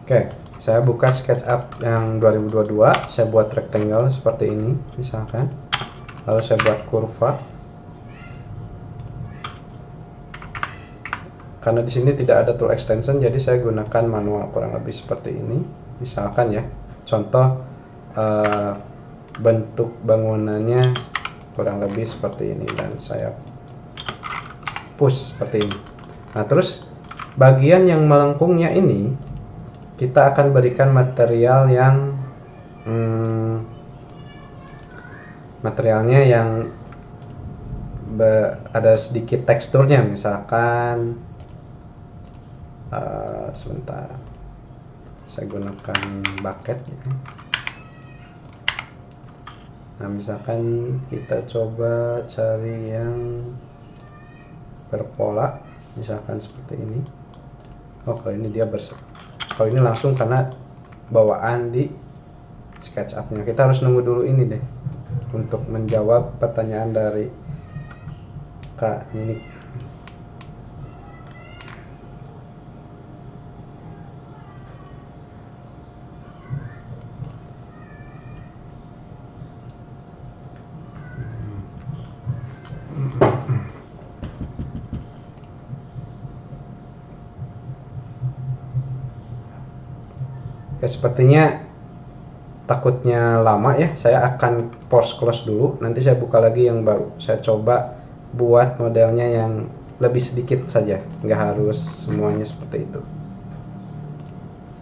Oke, saya buka SketchUp yang 2022, saya buat rectangle seperti ini misalkan. Lalu saya buat kurva. Karena di sini tidak ada tool extension, jadi saya gunakan manual kurang lebih seperti ini. Misalkan ya, contoh bentuk bangunannya kurang lebih seperti ini dan saya push seperti ini. Nah, terus bagian yang melengkungnya ini kita akan berikan material yang ada sedikit teksturnya, misalkan sebentar saya gunakan bucket ya. Nah misalkan kita coba cari yang berpola, misalkan seperti ini. Oh kalau ini dia kalau ini langsung karena bawaan di SketchUp-nya. Kita harus nunggu dulu ini deh untuk menjawab pertanyaan dari Kak Ninik. Ya, sepertinya takutnya lama ya, saya akan pause close dulu, nanti saya buka lagi yang baru. Saya coba buat modelnya yang lebih sedikit saja, nggak harus semuanya seperti itu.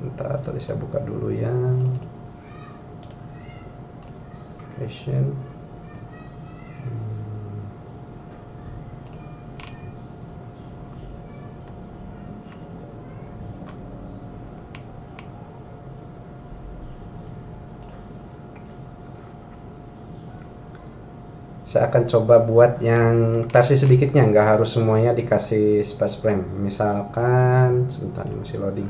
Bentar, tadi saya buka dulu yang fashion. Saya akan coba buat yang versi sedikitnya, nggak harus semuanya dikasih space frame. Misalkan sebentar masih loading.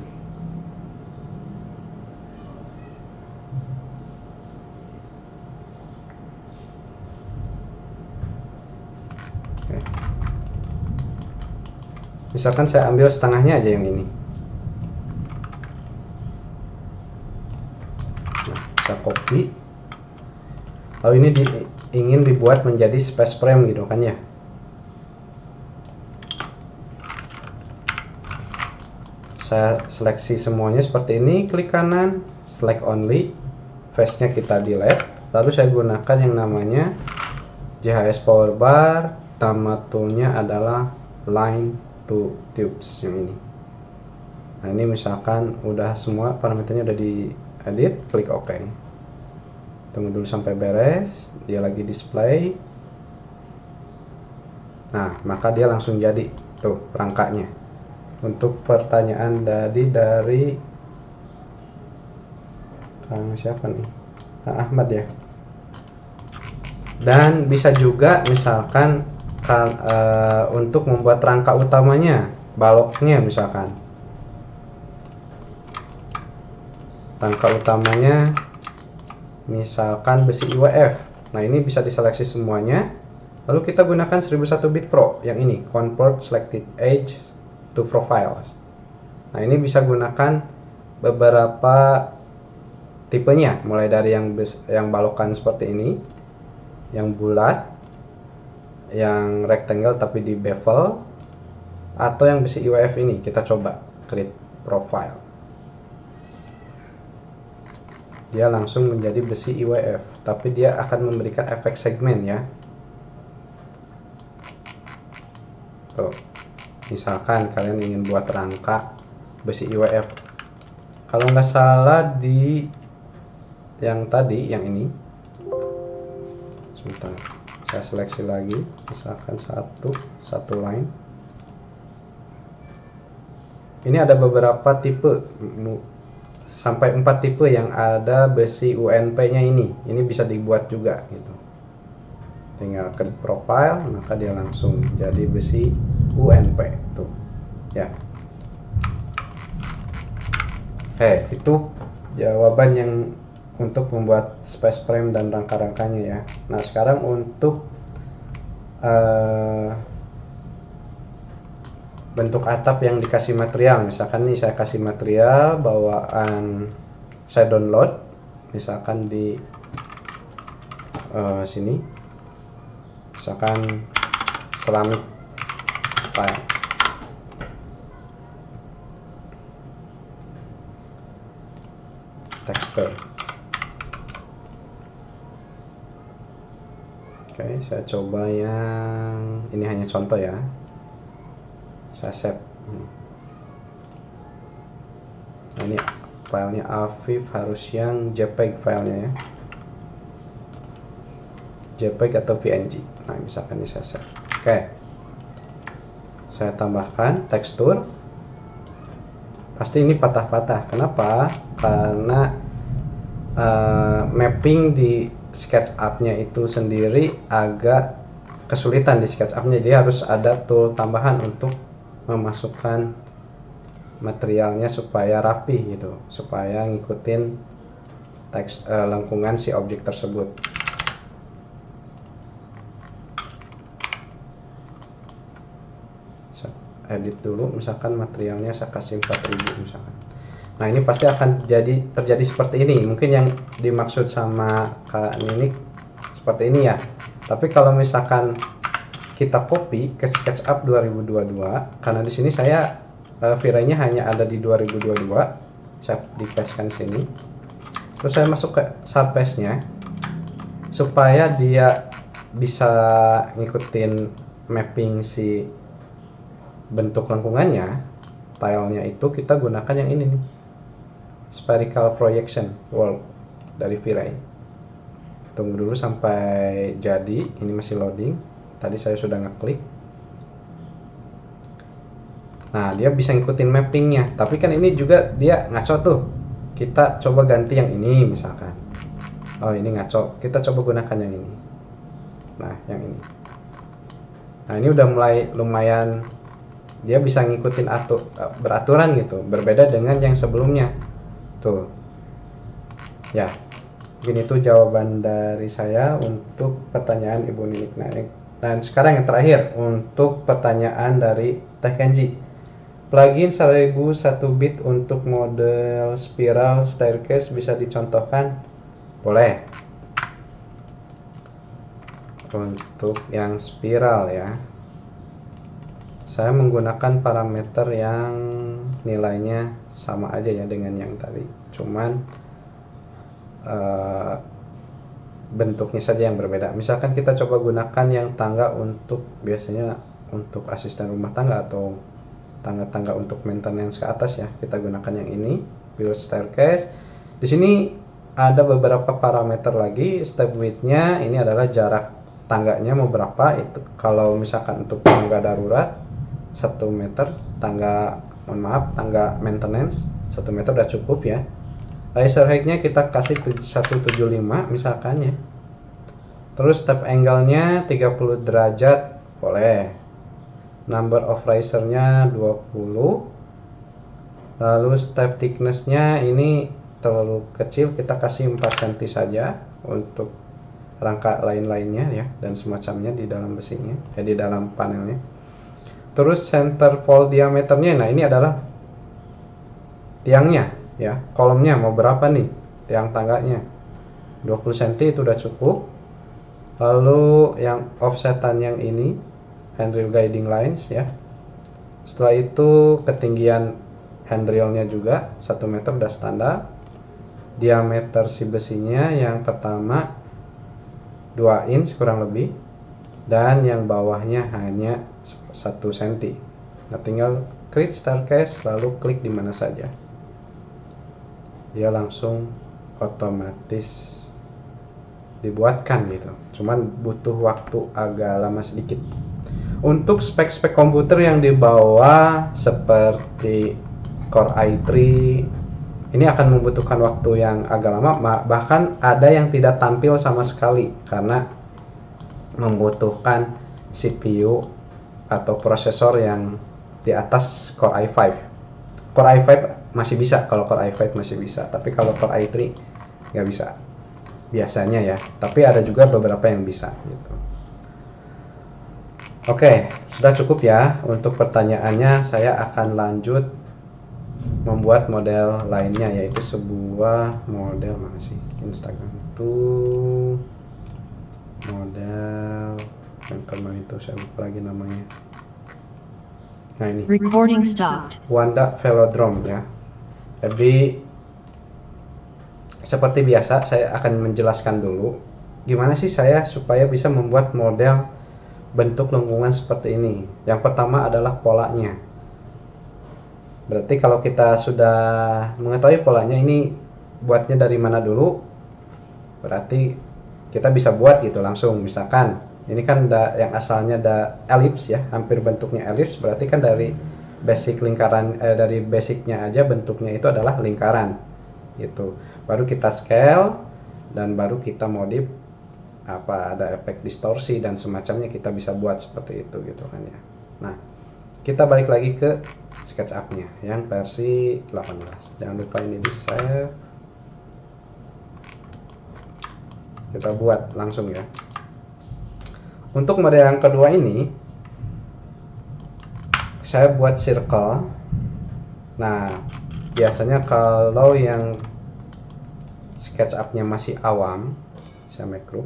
Oke. Misalkan saya ambil setengahnya aja yang ini. Nah, kita copy. Lalu ini ingin dibuat menjadi space frame gitu kan ya. Saya seleksi semuanya seperti ini, klik kanan, select only, face-nya kita delete, lalu saya gunakan yang namanya JHS Power Bar, nama toolnya adalah Line to Tubes yang ini. Nah ini misalkan udah semua parameternya udah diedit, klik OK. Tunggu dulu sampai beres, dia lagi display. Nah, maka dia langsung jadi tuh rangkanya. Untuk pertanyaan dari Kang siapa nih? Kang Ahmad ya. Dan bisa juga misalkan untuk membuat rangka utamanya, baloknya misalkan. Rangka utamanya misalkan besi IWF. Nah ini bisa diseleksi semuanya, lalu kita gunakan 1001 bit Pro yang ini, convert selected edge to profiles. Nah ini bisa gunakan beberapa tipenya, mulai dari yang balokan seperti ini, yang bulat, yang rectangle tapi di bevel, atau yang besi IWF ini. Kita coba klik profile, dia langsung menjadi besi IWF, tapi dia akan memberikan efek segmen ya. Tuh, misalkan kalian ingin buat rangka besi IWF. Kalau nggak salah di yang tadi, yang ini, sebentar, saya seleksi lagi, misalkan satu line. Ini ada beberapa tipe, sampai 4 tipe yang ada besi UNP-nya ini bisa dibuat juga gitu. Tinggal klik profile, maka dia langsung jadi besi UNP tuh ya. Itu jawaban yang untuk membuat space frame dan rangka-rangkanya ya. Nah, sekarang untuk bentuk atap yang dikasih material, misalkan nih saya kasih material bawaan, saya download misalkan di sini, misalkan ceramic tile. Texture. Oke, saya coba yang ini, hanya contoh ya. Saya save. Nah, ini filenya Afif, harus yang JPEG filenya ya, JPEG atau PNG. Nah, misalkan ini saya save. Oke, saya tambahkan tekstur. Pasti ini patah-patah. Kenapa? Karena mapping di SketchUp-nya itu sendiri agak kesulitan di SketchUp-nya, jadi harus ada tool tambahan untuk memasukkan materialnya supaya rapi gitu, supaya ngikutin teks lengkungan si objek tersebut. Saya edit dulu, misalkan materialnya saya kasih 4000 misalkan. Nah, ini pasti akan terjadi seperti ini. Mungkin yang dimaksud sama Kak Ninik seperti ini ya. Tapi kalau misalkan kita copy ke SketchUp 2022, karena di sini saya V-Ray-nya hanya ada di 2022, saya di-pastekan sini. Terus saya masuk ke Surface-nya supaya dia bisa ngikutin mapping si bentuk lengkungannya, tilenya itu kita gunakan yang ini nih, Spherical Projection World dari V-Ray. Tunggu dulu sampai jadi, ini masih loading. Tadi saya sudah ngeklik. Nah, dia bisa ngikutin mappingnya, tapi kan ini juga dia ngaco tuh. Kita coba ganti yang ini misalkan. Oh, ini ngaco, kita coba gunakan yang ini. Nah, yang ini. Nah, ini udah mulai lumayan, dia bisa ngikutin beraturan gitu, berbeda dengan yang sebelumnya tuh ya. Begini tuh jawaban dari saya untuk pertanyaan Ibu Ninik. Dan sekarang yang terakhir untuk pertanyaan dari Teh Kenji. Plugin 1001 bit untuk model spiral staircase bisa dicontohkan? Boleh. Untuk yang spiral ya, saya menggunakan parameter yang nilainya sama aja ya dengan yang tadi, cuman bentuknya saja yang berbeda. Misalkan kita coba gunakan yang tangga untuk, biasanya untuk asisten rumah tangga atau tangga-tangga untuk maintenance ke atas ya, kita gunakan yang ini, build staircase. Di sini ada beberapa parameter lagi. Step width-nya ini adalah jarak tangganya mau berapa. Itu kalau misalkan untuk tangga darurat 1 meter, tangga tangga maintenance 1 meter udah cukup ya. Riser height-nya kita kasih 175 misalkan ya. Terus step angle-nya 30 derajat boleh. Number of riser-nya 20. Lalu step thickness-nya ini terlalu kecil, kita kasih 4 cm saja untuk rangka lain-lainnya ya, dan semacamnya di dalam besinya, ya di dalam panelnya. Terus center pole diameternya, nah ini adalah tiangnya ya, kolomnya mau berapa nih, tiang tangganya 20 cm itu udah cukup. Lalu yang offsetan yang ini, handrail guiding lines ya. Setelah itu ketinggian handrailnya juga 1 meter udah standar. Diameter si besinya yang pertama 2 inch kurang lebih, dan yang bawahnya hanya 1 cm. Nah, tinggal create staircase lalu klik di mana saja, dia langsung otomatis dibuatkan gitu. Cuman butuh waktu agak lama sedikit. Untuk spek-spek komputer yang di bawah seperti Core i3 ini akan membutuhkan waktu yang agak lama, bahkan ada yang tidak tampil sama sekali karena membutuhkan CPU atau prosesor yang di atas Core i5. Core i5 masih bisa, kalau Core i5 masih bisa, tapi kalau Core i3 nggak bisa biasanya ya, tapi ada juga beberapa yang bisa gitu. Oke, sudah cukup ya untuk pertanyaannya. Saya akan lanjut membuat model lainnya, yaitu sebuah model, mana sih Instagram itu, model yang kemarin itu saya lupa lagi namanya. Nah ini Recording stopped. Wanda Velodrome ya. Jadi seperti biasa saya akan menjelaskan dulu gimana sih saya supaya bisa membuat model bentuk lengkungan seperti ini. Yang pertama adalah polanya. Berarti kalau kita sudah mengetahui polanya, ini buatnya dari mana dulu, berarti kita bisa buat gitu langsung. Misalkan ini kan yang asalnya ada elips ya, hampir bentuknya elips, berarti kan dari basic lingkaran, dari basicnya aja bentuknya itu adalah lingkaran gitu. Baru kita scale dan baru kita modif, apa ada efek distorsi dan semacamnya, kita bisa buat seperti itu gitu kan ya. Nah, kita balik lagi ke SketchUp-nya yang versi 18. Jangan lupa ini di save. Kita buat langsung ya. Untuk model yang kedua ini saya buat circle. Nah, biasanya kalau yang SketchUp-nya masih awam, saya macro,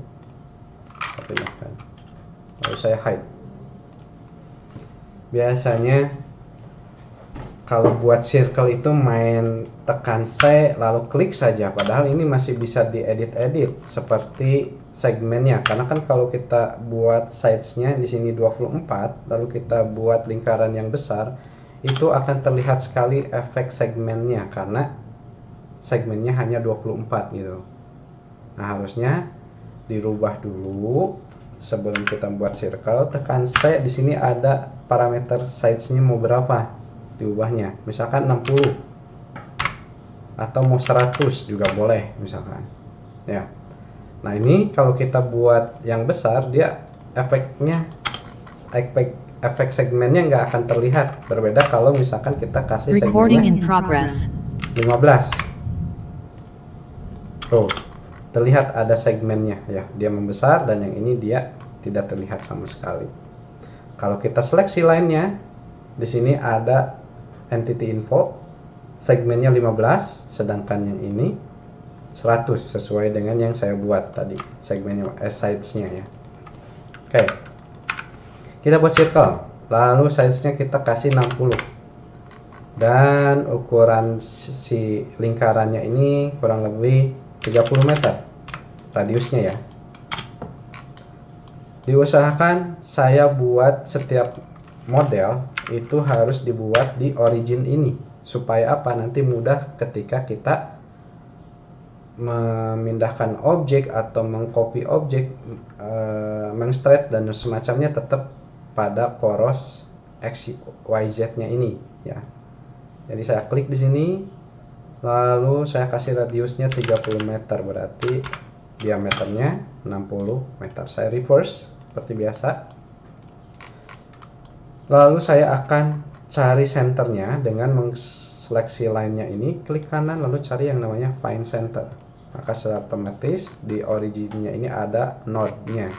lalu saya hide. Biasanya kalau buat circle itu main tekan C lalu klik saja, padahal ini masih bisa diedit-edit seperti segmennya, karena kan kalau kita buat sides-nya di sini 24 lalu kita buat lingkaran yang besar, itu akan terlihat sekali efek segmennya karena segmennya hanya 24 gitu. Nah, harusnya dirubah dulu sebelum kita buat circle. Tekan C, di sini ada parameter sides-nya mau berapa diubahnya, misalkan 60 atau mau 100 juga boleh misalkan ya. Nah, ini kalau kita buat yang besar, dia efek segmennya nggak akan terlihat. Berbeda kalau misalkan kita kasih Recording in segmennya progress. 15. Tuh, terlihat ada segmennya ya, dia membesar, dan yang ini dia tidak terlihat sama sekali. Kalau kita seleksi lainnya, di sini ada entity info, segmennya 15, sedangkan yang ini 100 sesuai dengan yang saya buat tadi segmennya, sides-nya ya. Oke, kita buat circle, lalu sides-nya kita kasih 60, dan ukuran si lingkarannya ini kurang lebih 30 meter radiusnya ya. Diusahakan saya buat setiap model itu harus dibuat di origin ini, supaya apa, nanti mudah ketika kita memindahkan objek atau mengcopy objek, mengstretch dan semacamnya, tetap pada poros XYZ nya ini ya. Jadi saya klik di sini, lalu saya kasih radiusnya 30 meter, berarti diameternya 60 meter. Saya reverse seperti biasa. Lalu saya akan cari centernya dengan seleksi line-nya ini, klik kanan lalu cari yang namanya find center. Maka secara otomatis di originnya ini ada node-nya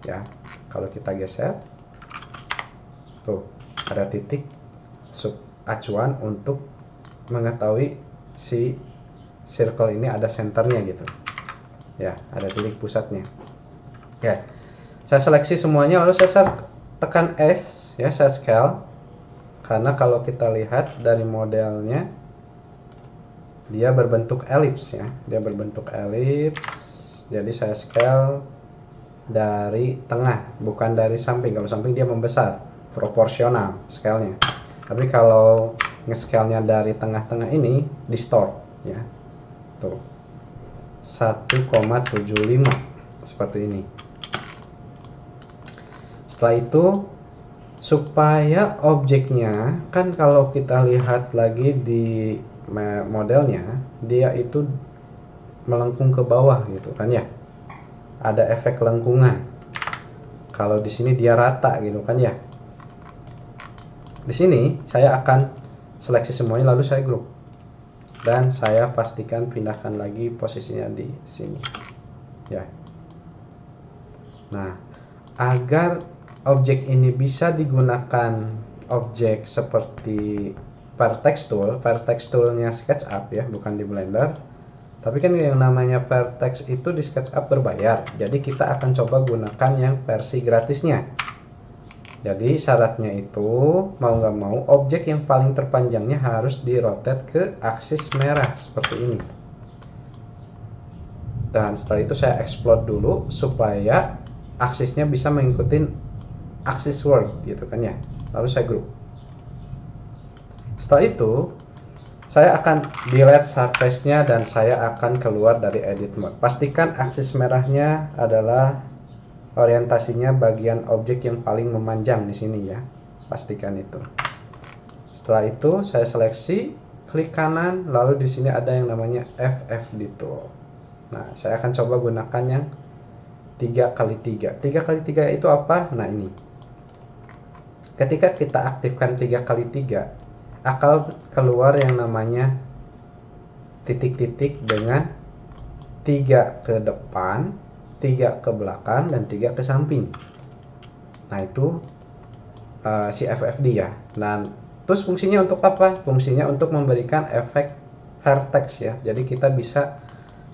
ya. Kalau kita geser, tuh ada titik sub acuan untuk mengetahui si circle ini ada centernya gitu ya, ada titik pusatnya. Oke, saya seleksi semuanya, lalu saya tekan S ya, saya scale, karena kalau kita lihat dari modelnya dia berbentuk elips ya, dia berbentuk elips. Jadi saya scale dari tengah, bukan dari samping. Kalau samping dia membesar, proporsional scale-nya. Tapi kalau nge-scale-nya dari tengah-tengah ini distort ya. Tuh. 1,75 seperti ini. Setelah itu supaya objeknya kan kalau kita lihat lagi di modelnya dia itu melengkung ke bawah gitu kan ya. Ada efek lengkungan. Kalau di sini dia rata gitu kan ya. Di sini saya akan seleksi semuanya lalu saya grup. Dan saya pastikan pindahkan lagi posisinya di sini. Ya. Nah, agar objek ini bisa digunakan objek seperti Vertex toolnya SketchUp ya, bukan di Blender. Tapi kan yang namanya Vertex itu di SketchUp berbayar. Jadi kita akan coba gunakan yang versi gratisnya. Jadi syaratnya itu mau nggak mau objek yang paling terpanjangnya harus di-rotate ke aksis merah seperti ini. Dan setelah itu saya explode dulu supaya aksisnya bisa mengikuti aksis world gitu kan ya. Lalu saya group. Setelah itu saya akan delete surface-nya dan saya akan keluar dari edit mode. Pastikan aksis merahnya adalah orientasinya bagian objek yang paling memanjang di sini ya. Pastikan itu. Setelah itu saya seleksi, klik kanan, lalu di sini ada yang namanya FFD tool. Nah, saya akan coba gunakan yang 3x3. 3x3 itu apa? Nah, ini. Ketika kita aktifkan 3x3, akan keluar yang namanya titik-titik dengan 3 ke depan, 3 ke belakang, dan 3 ke samping. Nah itu si FFD ya. Dan terus fungsinya untuk apa? Fungsinya untuk memberikan efek vertex ya. Jadi kita bisa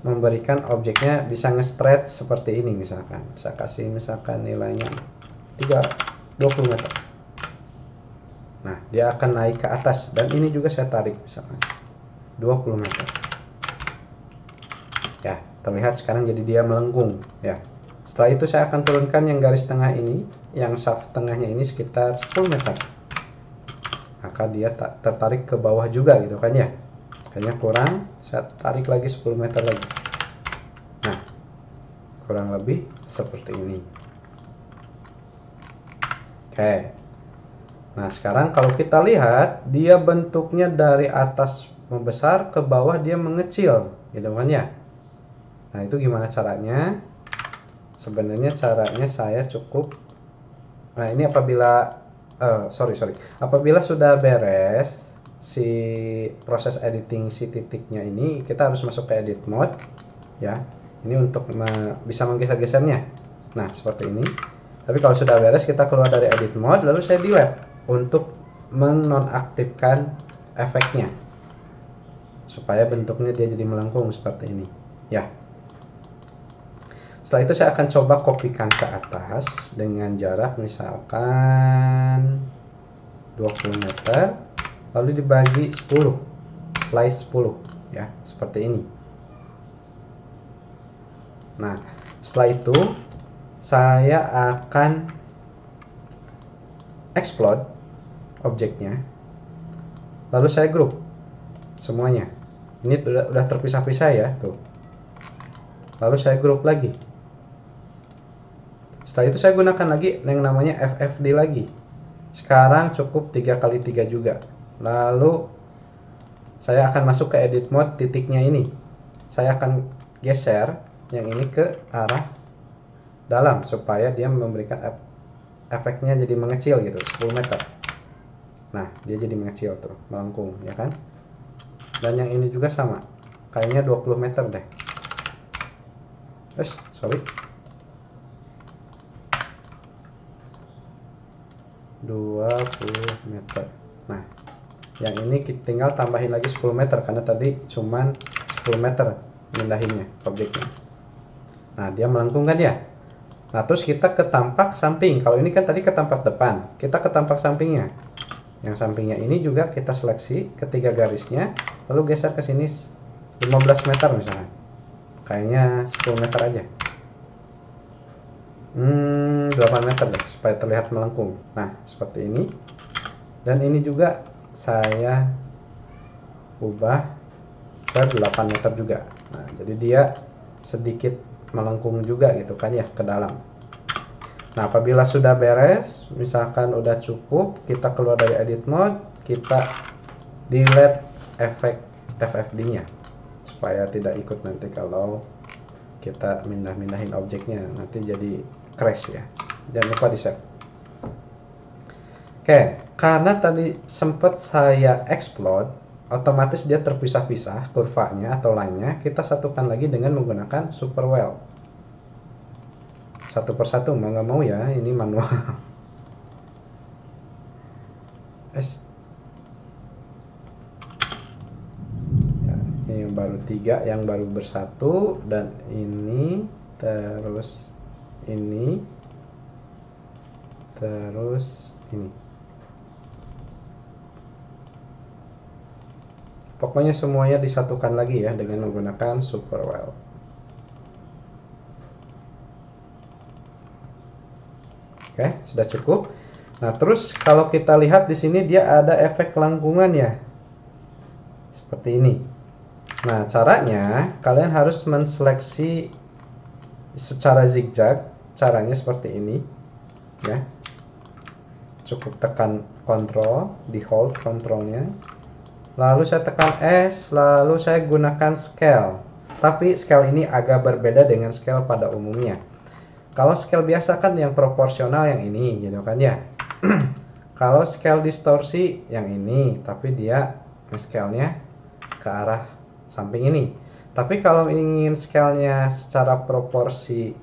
memberikan objeknya bisa nge-stretch seperti ini misalkan. Saya kasih misalkan nilainya 20 meter. Nah dia akan naik ke atas. Dan ini juga saya tarik misalkan 20 meter. Ya, terlihat sekarang jadi dia melengkung ya. Setelah itu saya akan turunkan yang garis tengah ini, yang shaft tengahnya ini sekitar 10 meter. Maka dia tertarik ke bawah juga gitu kan ya. Kayaknya kurang, saya tarik lagi 10 meter lagi. Nah, kurang lebih seperti ini. Oke. Nah, sekarang kalau kita lihat dia bentuknya dari atas membesar ke bawah dia mengecil gitu kan ya. Nah itu gimana caranya? Sebenarnya caranya saya cukup. Nah ini apabila apabila sudah beres si proses editing si titiknya ini, kita harus masuk ke edit mode ya. Ini untuk bisa menggeser-gesernya. Nah seperti ini. Tapi kalau sudah beres kita keluar dari edit mode, lalu saya delete untuk menonaktifkan efeknya supaya bentuknya dia jadi melengkung seperti ini ya. Setelah itu saya akan coba kopikan ke atas dengan jarak misalkan 20 meter lalu dibagi 10, slice 10 ya, seperti ini. Nah, setelah itu saya akan explode objeknya. Lalu saya group semuanya. Ini udah terpisah-pisah ya, tuh. Lalu saya group lagi. Setelah itu saya gunakan lagi yang namanya FFD lagi. Sekarang cukup 3x3 juga. Lalu saya akan masuk ke edit mode titiknya ini. Saya akan geser yang ini ke arah dalam supaya dia memberikan efeknya jadi mengecil gitu, 10 meter. Nah, dia jadi mengecil tuh, melengkung ya kan? Dan yang ini juga sama. Kayaknya 20 meter deh. Sorry. 20 meter. Nah, yang ini tinggal tambahin lagi 10 meter karena tadi cuman 10 meter mindahinnya objeknya. Nah, dia melengkung kan ya? Nah, terus kita ke tampak samping. Kalau ini kan tadi ke tampak depan, kita ke tampak sampingnya. Yang sampingnya ini juga kita seleksi ketiga garisnya, lalu geser ke sini 15 meter misalnya. Kayaknya 10 meter aja. 8 meter deh supaya terlihat melengkung. Nah seperti ini. Dan ini juga saya ubah ke 8 meter juga. Nah, jadi dia sedikit melengkung juga gitu kan ya ke dalam. Nah, apabila sudah beres, misalkan udah cukup, kita keluar dari edit mode, kita delete efek FFD-nya supaya tidak ikut nanti kalau kita mindahin objeknya, nanti jadi crash ya. Jangan lupa di save. Oke, karena tadi sempat saya explode, otomatis dia terpisah-pisah kurvanya atau line-nya. Kita satukan lagi dengan menggunakan super weld. Satu persatu, mau nggak mau ya, ini manual. Ya, ini yang baru 3, yang baru bersatu, dan ini terus ini terus ini. Pokoknya semuanya disatukan lagi ya dengan menggunakan super weld. Oke, sudah cukup. Nah, terus kalau kita lihat di sini dia ada efek kelangkungan ya. Seperti ini. Nah, caranya kalian harus menseleksi secara zigzag. Caranya seperti ini. Ya. Cukup tekan Ctrl, di hold kontrolnya. Lalu saya tekan S, lalu saya gunakan scale. Tapi scale ini agak berbeda dengan scale pada umumnya. Kalau scale biasa kan yang proporsional yang ini gitu kan ya. Kalau scale distorsi yang ini, tapi dia scale-nya ke arah samping ini. Tapi kalau ingin scale-nya secara proporsi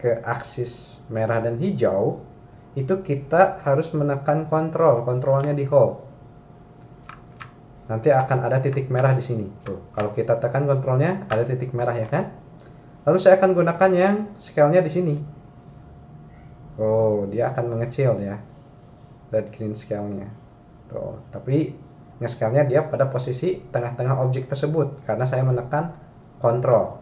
ke aksis merah dan hijau, itu kita harus menekan kontrolnya di hold. Nanti akan ada titik merah di sini. Tuh, kalau kita tekan kontrolnya ada titik merah ya kan? Lalu saya akan gunakan yang scale-nya di sini. Oh, dia akan mengecil ya. Red green scale-nya. Tuh, tapi nge-scale-nya dia pada posisi tengah-tengah objek tersebut karena saya menekan kontrol.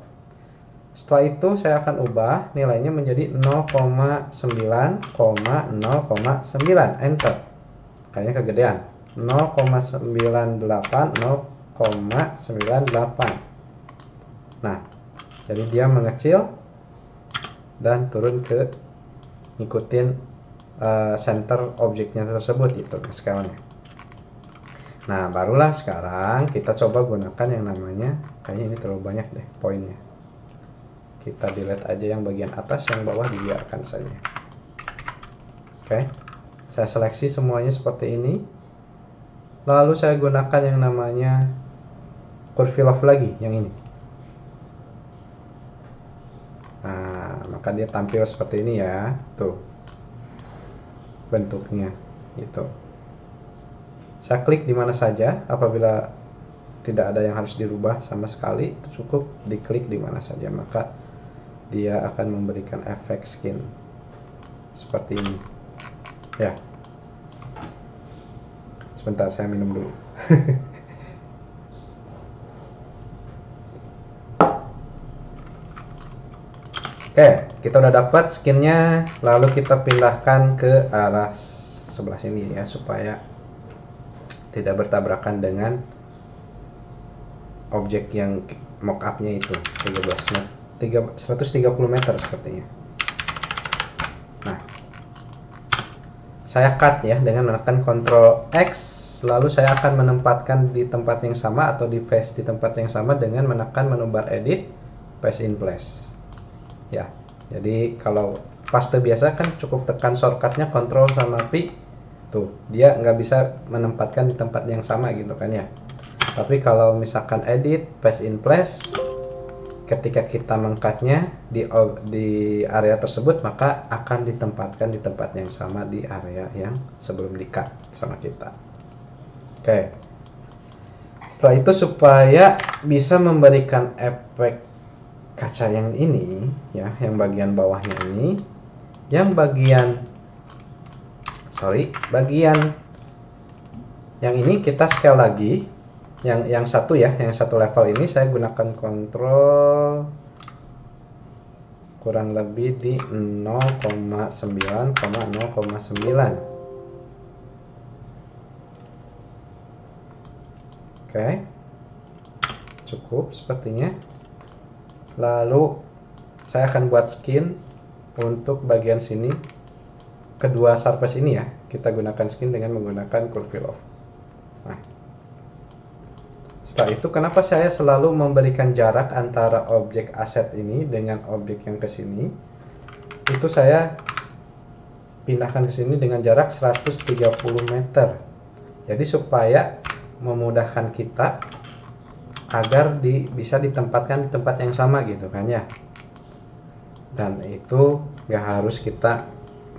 Setelah itu saya akan ubah nilainya menjadi 0,9,0,9. Enter. Kayaknya kegedean. 0,98, 0,98. Nah, jadi dia mengecil dan turun ke ngikutin center objeknya tersebut itu scale-nya. Nah, barulah sekarang kita coba gunakan yang namanya, kayaknya ini terlalu banyak deh poinnya. Kita delete aja yang bagian atas, yang bawah dibiarkan saja. Oke, saya seleksi semuanya seperti ini. Lalu saya gunakan yang namanya curve love lagi, yang ini. Nah, maka dia tampil seperti ini ya. Tuh. Bentuknya gitu. Saya klik di mana saja apabila tidak ada yang harus dirubah sama sekali, cukup diklik di mana saja, maka dia akan memberikan efek skin seperti ini. Ya. Sebentar, saya minum dulu. Oke, kita udah dapat skinnya, lalu kita pindahkan ke arah sebelah sini ya, supaya tidak bertabrakan dengan objek yang mockupnya itu 130 meter sepertinya. Nah, saya cut ya dengan menekan Ctrl X, lalu saya akan menempatkan di tempat yang sama atau di face di tempat yang sama dengan menekan menu bar edit, paste in place. Ya, jadi kalau paste biasa kan cukup tekan shortcutnya Ctrl sama V, tuh dia nggak bisa menempatkan di tempat yang sama gitu kan ya. Tapi kalau misalkan edit, paste in place, ketika kita mengcutnya di area tersebut, maka akan ditempatkan di tempat yang sama di area yang sebelum di cut sama kita. Oke, setelah itu supaya bisa memberikan efek kaca yang ini ya, yang bagian bawahnya ini, yang bagian yang ini kita scale lagi, yang satu ya, yang satu level ini saya gunakan kontrol kurang lebih di 0,9,0,9. Oke, cukup sepertinya. Lalu saya akan buat skin untuk bagian sini, kedua surface ini ya. Kita gunakan skin dengan menggunakan curve fill off. Nah, setelah itu kenapa saya selalu memberikan jarak antara objek aset ini dengan objek yang ke sini? Itu saya pindahkan ke sini dengan jarak 130 meter. Jadi supaya memudahkan kita agar bisa ditempatkan di tempat yang sama gitu kan ya. Dan itu nggak harus kita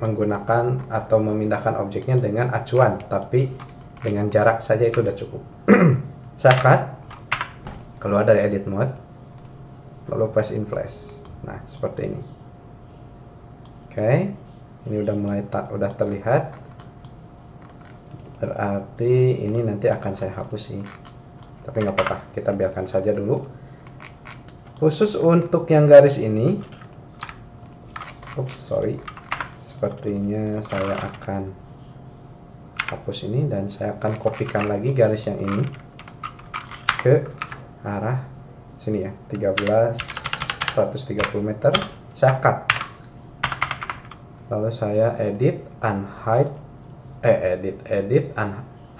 menggunakan atau memindahkan objeknya dengan acuan, tapi dengan jarak saja itu udah cukup. Saya cut, keluar dari edit mode, lalu paste in flash. Nah, seperti ini. Oke, ini udah terlihat. Berarti ini nanti akan saya hapus sih, tapi nggak apa-apa, kita biarkan saja dulu. Khusus untuk yang garis ini, sepertinya saya akan hapus ini dan saya akan kopikan lagi garis yang ini ke arah sini ya, 130 meter. Saya cut, lalu saya edit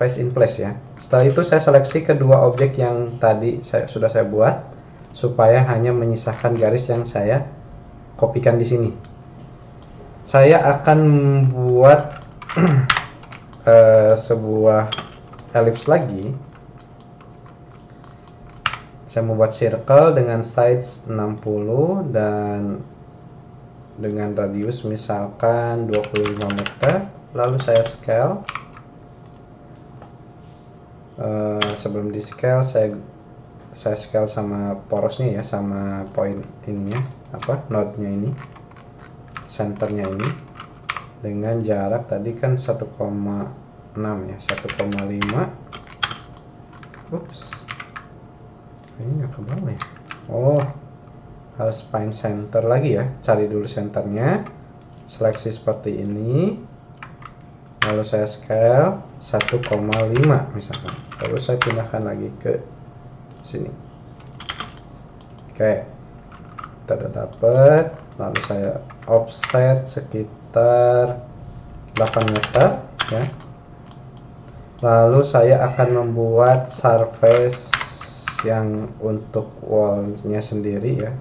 face in place ya. Setelah itu saya seleksi kedua objek yang tadi sudah saya buat, supaya hanya menyisakan garis yang saya kopikan di sini. Saya akan membuat sebuah ellipse lagi. Saya membuat circle dengan size 60 dan dengan radius misalkan 25 meter. Lalu saya scale. Sebelum di scale saya scale sama porosnya ya, sama poin ininya, node-nya ini, centernya ini, dengan jarak tadi kan 1,6 ya, 1,5. Ini nggak ke bawah ya. Harus find center lagi ya, cari dulu centernya, seleksi seperti ini, lalu saya scale 1,5 misalkan, lalu saya pindahkan lagi ke sini. Oke, kita udah dapet. Lalu saya offset sekitar 8 meter ya. Lalu saya akan membuat surface yang untuk wallnya sendiri ya,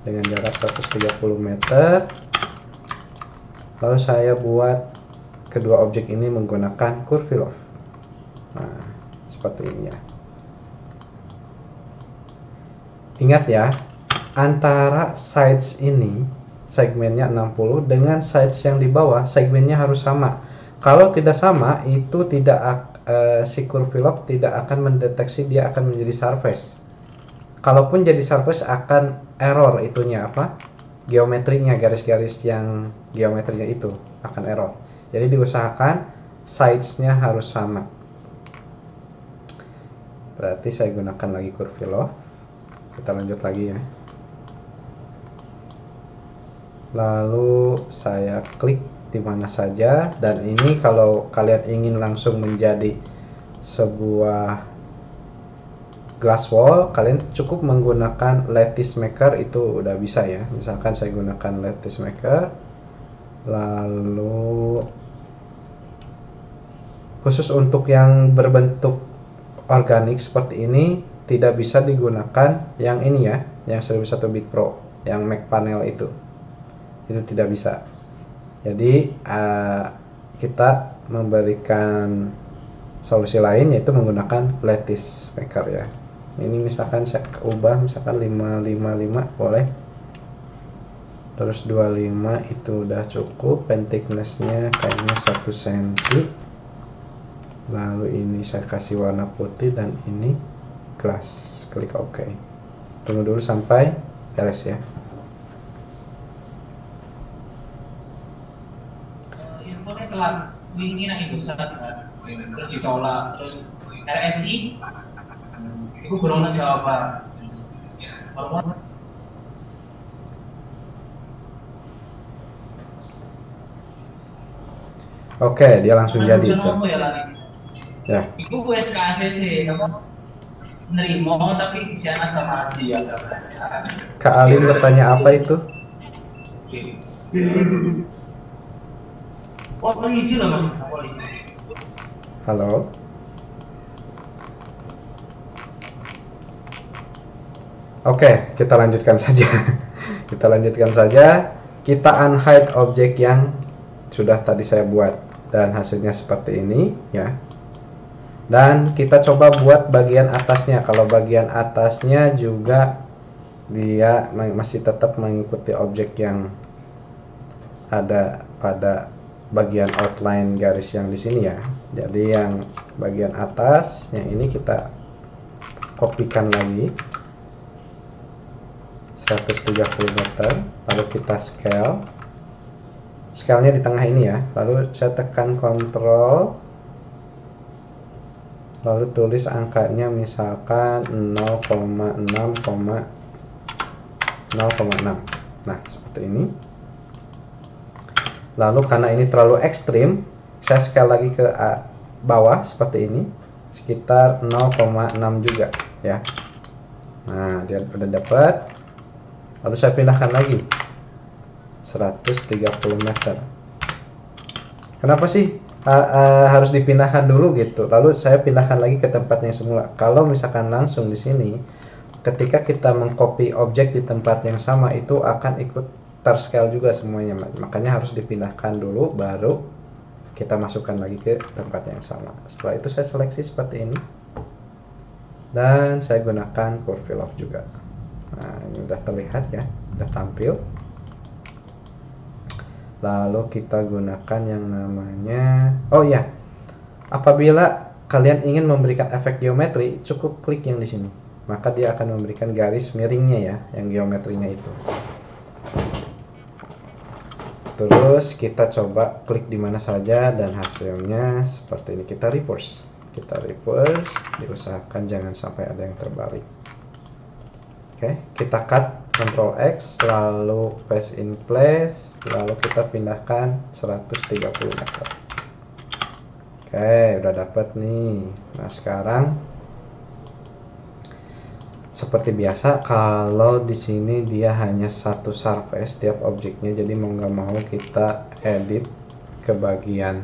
dengan jarak 130 meter. Lalu saya buat kedua objek ini menggunakan curve fill off. Nah, seperti ini ya. Ingat ya, antara sides ini segmennya 60 dengan sides yang di bawah segmennya harus sama. Kalau tidak sama, itu si curve fill off tidak akan mendeteksi dia akan menjadi surface. Kalaupun jadi surface akan error itunya geometrinya, garis-garis yang geometrinya itu akan error. Jadi diusahakan sidesnya harus sama. Berarti saya gunakan lagi curve fill off. Kita lanjut lagi ya. Lalu saya klik di mana saja, dan ini kalau kalian ingin langsung menjadi sebuah glass wall, kalian cukup menggunakan lattice maker, itu udah bisa ya. Misalkan saya gunakan lattice maker, lalu khusus untuk yang berbentuk organik seperti ini tidak bisa digunakan yang ini ya, yang 1001 bit pro, yang Mac panel itu tidak bisa. Jadi kita memberikan solusi lain, yaitu menggunakan lattice maker ya. Ini misalkan saya ubah misalkan 555 boleh, terus 25 itu udah cukup, pen thickness-nya kayaknya 1 cm. Lalu ini saya kasih warna putih dan ini glass, klik OK. Tunggu dulu sampai beres ya. Infonya telah wingi nang Indosat terus ditolak, terus RSI itu kurang jawaban. Oke, dia langsung jadi. Ya. Itu SKCC apa? nerimo tapi di sana sama aja ya saja. Kak Alin bertanya apa itu? Polisi loh mas, polisi. Halo. Oke, kita lanjutkan saja. Kita lanjutkan saja. Kita unhide objek yang sudah tadi saya buat dan hasilnya seperti ini ya. Dan kita coba buat bagian atasnya. Kalau bagian atasnya juga dia masih tetap mengikuti objek yang ada pada bagian outline garis yang di sini ya. Jadi yang bagian atas yang ini kita kopikan lagi 130 meter, lalu kita scale-nya di tengah ini ya, lalu saya tekan Ctrl, lalu tulis angkanya misalkan 0,6, nah seperti ini. Lalu karena ini terlalu ekstrim, saya scale lagi ke bawah seperti ini, sekitar 0,6 juga ya. Nah dia udah dapat. Lalu saya pindahkan lagi 130 meter. Kenapa sih harus dipindahkan dulu gitu? Lalu saya pindahkan lagi ke tempatnya semula. Kalau misalkan langsung di sini, ketika kita mengcopy objek di tempat yang sama itu akan ikut terscale juga semuanya. Makanya harus dipindahkan dulu baru kita masukkan lagi ke tempat yang sama. Setelah itu saya seleksi seperti ini. Dan saya gunakan curve fill off juga. Nah, ini udah terlihat ya, udah tampil. Lalu kita gunakan yang namanya, oh ya, apabila kalian ingin memberikan efek geometri, cukup klik yang di sini, maka dia akan memberikan garis miringnya ya, yang geometrinya itu. Terus kita coba klik di mana saja dan hasilnya seperti ini. Kita reverse, diusahakan jangan sampai ada yang terbalik. Oke, kita cut Ctrl X, lalu paste in place, lalu kita pindahkan 130 meter. Oke, udah dapat nih. Nah sekarang seperti biasa, kalau di sini dia hanya satu surface tiap objeknya, jadi mau nggak mau kita edit ke bagian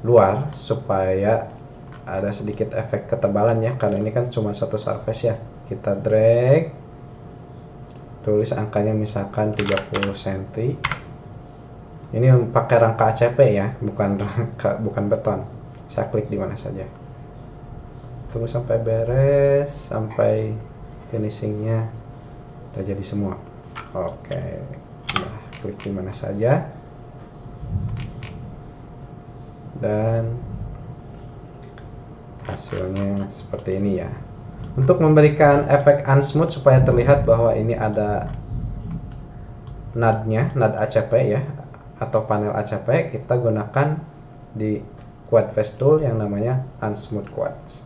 luar supaya ada sedikit efek ketebalan ya, karena ini kan cuma satu surface ya. Kita drag, tulis angkanya misalkan 30 cm. Ini pakai rangka ACP ya, bukan beton. Saya klik di mana saja. Tunggu sampai beres, sampai finishingnya udah jadi semua. Oke, nah klik di mana saja dan hasilnya seperti ini ya. Untuk memberikan efek unsmooth supaya terlihat bahwa ini ada NUD-nya, NUD ACP ya, atau panel ACP, kita gunakan di quad face tool yang namanya unsmooth quads.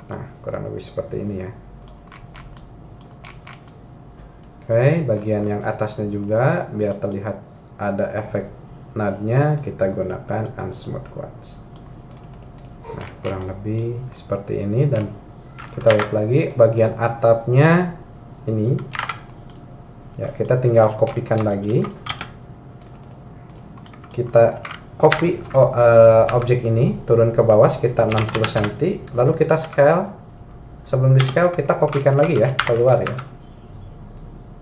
Nah, kurang lebih seperti ini ya. Oke, bagian yang atasnya juga biar terlihat ada efek NUD-nya, kita gunakan unsmooth quads. Nah, kurang lebih seperti ini, dan kita lihat lagi bagian atapnya ini ya, kita tinggal kopikan lagi, kita copy objek ini turun ke bawah sekitar 60 cm, lalu kita scale. Sebelum di scale kita kopikan lagi ya keluar ya,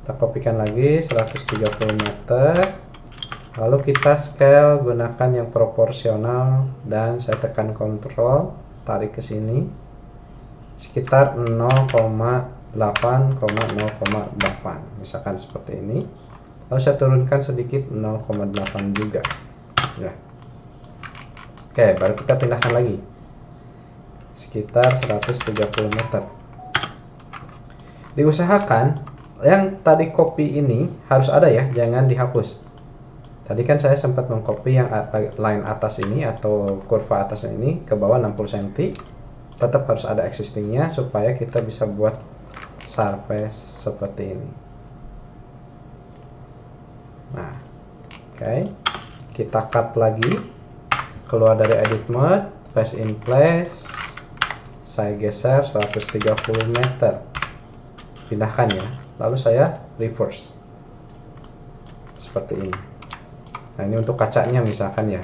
kita kopikan lagi 130 meter. Lalu kita scale gunakan yang proporsional dan saya tekan Ctrl, tarik ke sini sekitar 0,8,0,8 misalkan seperti ini. Lalu saya turunkan sedikit 0,8 juga ya. Oke, baru kita pindahkan lagi sekitar 130 meter. Diusahakan yang tadi copy ini harus ada ya, jangan dihapus. Tadi kan saya sempat mengcopy yang line atas ini atau kurva atasnya ini ke bawah 60 cm. Tetap harus ada existingnya supaya kita bisa buat surface seperti ini. Nah, oke. Kita cut lagi, keluar dari edit mode, paste in place, saya geser 130 meter, pindahkan ya, lalu saya reverse seperti ini. Nah ini untuk kacanya misalkan ya.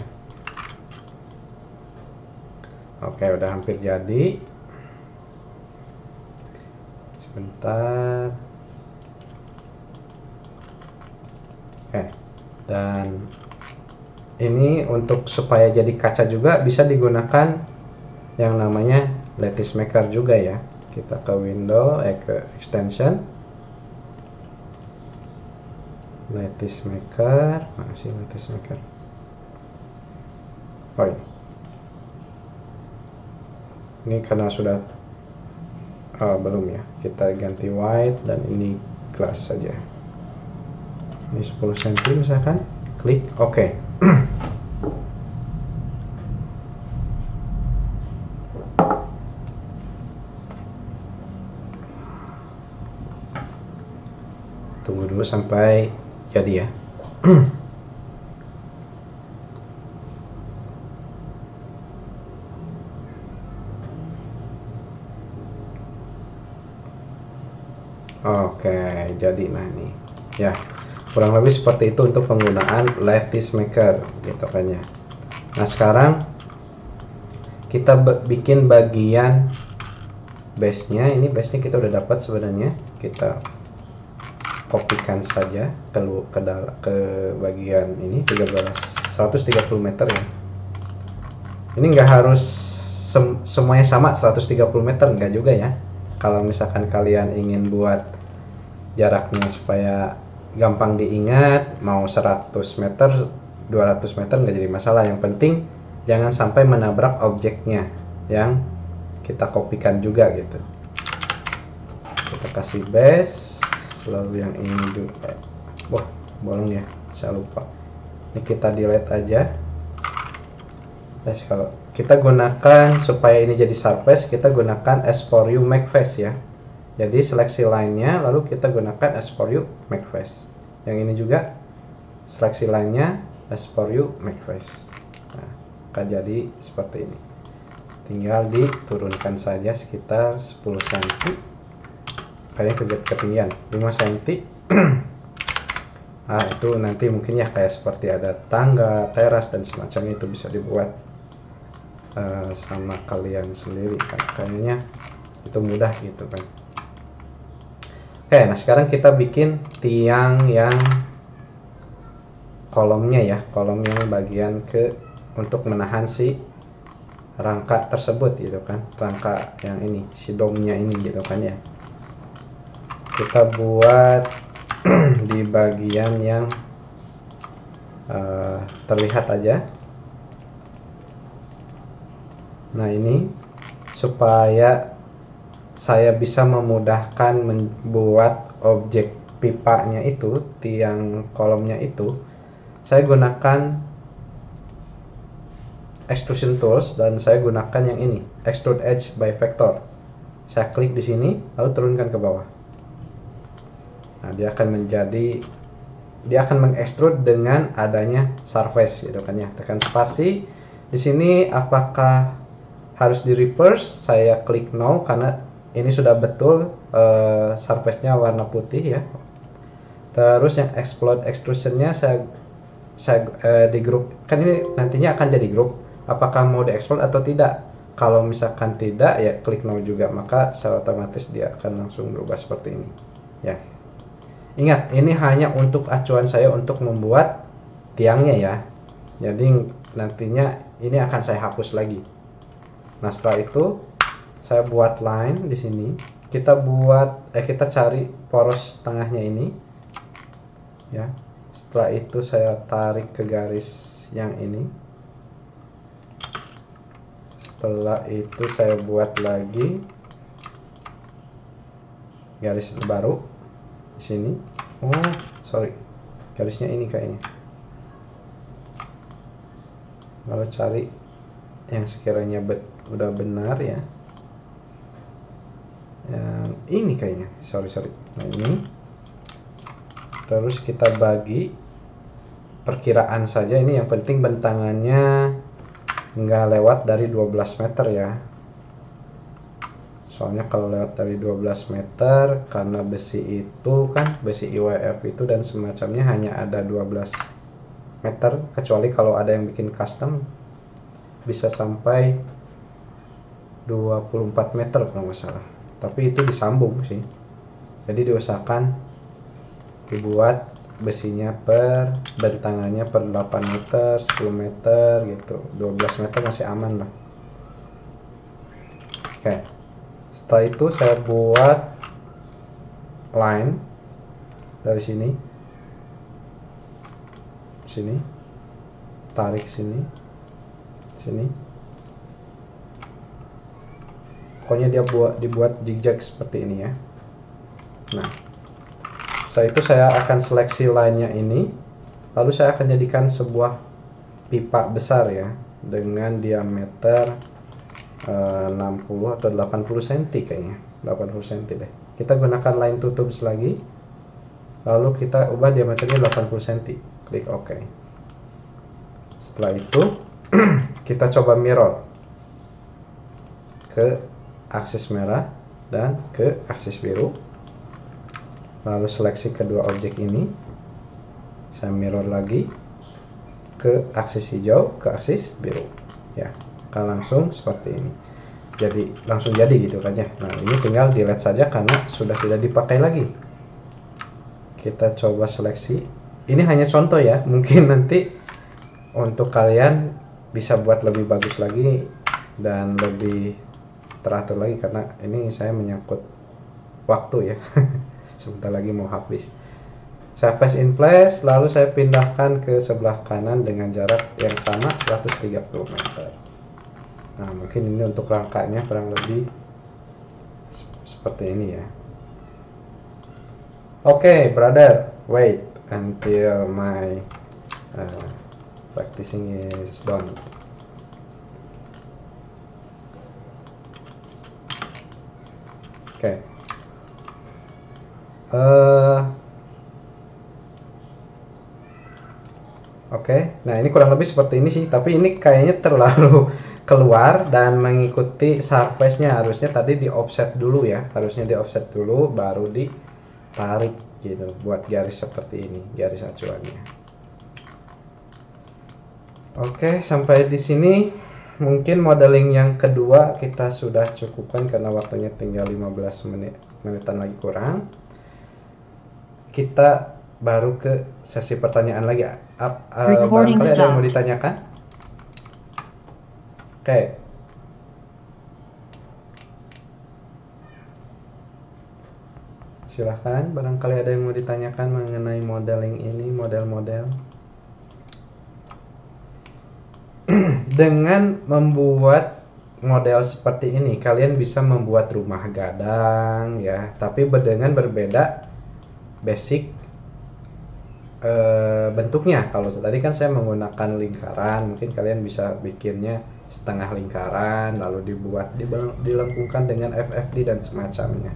Oke, udah hampir jadi. Sebentar. Oke, dan ini untuk supaya jadi kaca juga bisa digunakan yang namanya lattice maker juga ya. Kita ke window, ke extension, lattice maker, masih lattice maker. Oh ini karena sudah belum ya, kita ganti white dan ini glass saja. Ini 10 cm misalkan, klik OK. Tunggu dulu sampai jadi ya. Oke, jadi nah ini ya, kurang lebih seperti itu untuk penggunaan lattice maker gitu kan ya. Nah sekarang kita bikin bagian base-nya. Ini base-nya kita udah dapat sebenarnya, kita kopikan saja ke bagian ini 130 meter ya. Ini nggak harus semuanya sama 130 meter, nggak juga ya. Kalau misalkan kalian ingin buat jaraknya supaya gampang diingat, mau 100 meter 200 meter nggak jadi masalah. Yang penting jangan sampai menabrak objeknya yang kita kopikan juga gitu. Kita kasih base, lalu yang ini juga, wah bolong ya, saya lupa. Ini kita delete aja. Nah, kalau kita gunakan supaya ini jadi surface, kita gunakan S4U Make Face ya. Jadi seleksi line-nya, lalu kita gunakan S4U Make Face. Yang ini juga seleksi line-nya S4U Make Face. Nah, akan jadi seperti ini. Tinggal diturunkan saja sekitar 10 cm. Kayaknya ketinggian 5 cm. Nah itu nanti mungkin ya kayak seperti ada tangga, teras dan semacamnya, itu bisa dibuat sama kalian sendiri kan. Kayaknya itu mudah gitu kan. Oke, nah sekarang kita bikin tiang yang kolomnya ya, kolom yang bagian untuk menahan si rangka tersebut gitu kan, rangka yang ini, si domnya ini gitu kan ya. Kita buat di bagian yang terlihat aja. Nah ini supaya saya bisa memudahkan membuat objek pipanya itu, tiang kolomnya itu, saya gunakan extrusion tools dan saya gunakan yang ini, extrude edge by vector. Saya klik di sini lalu turunkan ke bawah. Nah, dia akan mengextrude dengan adanya surface gitu kan ya. Tekan spasi. Di sini apakah harus di reverse? Saya klik no karena ini sudah betul surface-nya warna putih ya. Terus yang explode extrusion-nya saya di grup, kan ini nantinya akan jadi grup. Apakah mau di-explode atau tidak? Kalau misalkan tidak ya klik no juga, maka secara otomatis dia akan langsung berubah seperti ini ya. Ingat, ini hanya untuk acuan saya untuk membuat tiangnya ya. Jadi nantinya ini akan saya hapus lagi. Nah, setelah itu saya buat line di sini. Kita cari poros tengahnya ini. Ya. Setelah itu saya tarik ke garis yang ini. Setelah itu saya buat lagi garis baru di sini. Oh, sorry. Garisnya ini kayaknya. Lalu cari yang sekiranya udah benar ya. Yang ini kayaknya. Sorry. Nah, ini. Terus kita bagi perkiraan saja, ini yang penting bentangannya nggak lewat dari 12 meter ya. Soalnya kalau lewat dari 12 meter, karena besi itu kan, besi IWF itu dan semacamnya hanya ada 12 meter, kecuali kalau ada yang bikin custom bisa sampai 24 meter kalau nggak salah, tapi itu disambung sih. Jadi diusahakan dibuat besinya per bentangannya per 8 meter, 10 meter gitu. 12 meter masih aman lah. Oke, setelah itu saya buat line dari sini, tarik sini, pokoknya dia dibuat zigzag seperti ini ya. Nah, setelah itu saya akan seleksi line-nya ini, lalu saya akan jadikan sebuah pipa besar ya, dengan diameter 60 atau 80 cm kayaknya, 80 cm deh. Kita gunakan line tutup lagi, lalu kita ubah diameternya 80 cm, klik OK. Setelah itu kita coba mirror ke aksis merah dan ke aksis biru, lalu seleksi kedua objek ini, saya mirror lagi ke aksis hijau, ke aksis biru ya, akan langsung seperti ini. Jadi langsung jadi gitu kan ya. Nah, ini tinggal delete saja karena sudah tidak dipakai lagi. Kita coba seleksi, ini hanya contoh ya, mungkin nanti untuk kalian bisa buat lebih bagus lagi dan lebih teratur lagi, karena ini saya menyangkut waktu ya. Sebentar lagi mau habis. Saya paste in place, lalu saya pindahkan ke sebelah kanan dengan jarak yang sama 130 meter. Nah, mungkin ini untuk rangkanya kurang lebih seperti ini ya. Oke, brother, wait until my practicing is done. Oke. Oke, nah ini kurang lebih seperti ini sih, tapi ini kayaknya terlalu keluar dan mengikuti surface-nya. Harusnya tadi di offset dulu ya, harusnya di offset dulu baru ditarik gitu buat garis seperti ini, garis acuannya. Oke, sampai di sini mungkin modeling yang kedua kita sudah cukupkan karena waktunya tinggal 15 menitan lagi kurang. Kita baru ke sesi pertanyaan lagi. Barangkali ada yang mau ditanyakan? Oke. Silahkan, barangkali ada yang mau ditanyakan mengenai modeling ini, model-model. Dengan membuat model seperti ini, kalian bisa membuat rumah gadang ya, tapi dengan berbeda basic bentuknya. Kalau tadi kan saya menggunakan lingkaran, mungkin kalian bisa bikinnya setengah lingkaran lalu dilengkungkan dengan FFD dan semacamnya.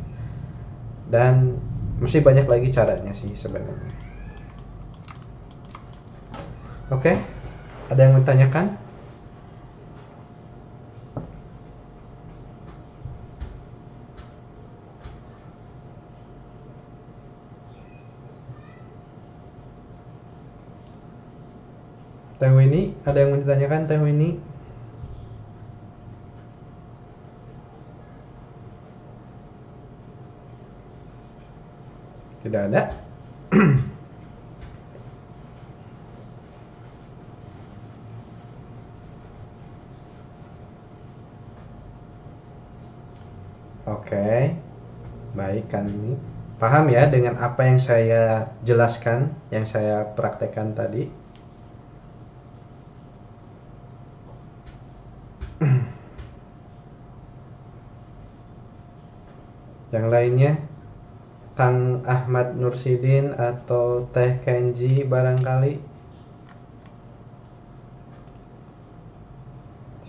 Dan masih banyak lagi caranya sih sebenarnya. Oke, ada yang mau ditanyakan? Teh Winnie, ada yang mau ditanyakan Teh Winnie? Tidak ada. Oke, baik kan ini. Paham ya dengan apa yang saya jelaskan, yang saya praktekkan tadi? Yang lainnya, Kang Ahmad Nursidin atau Teh Kenji barangkali.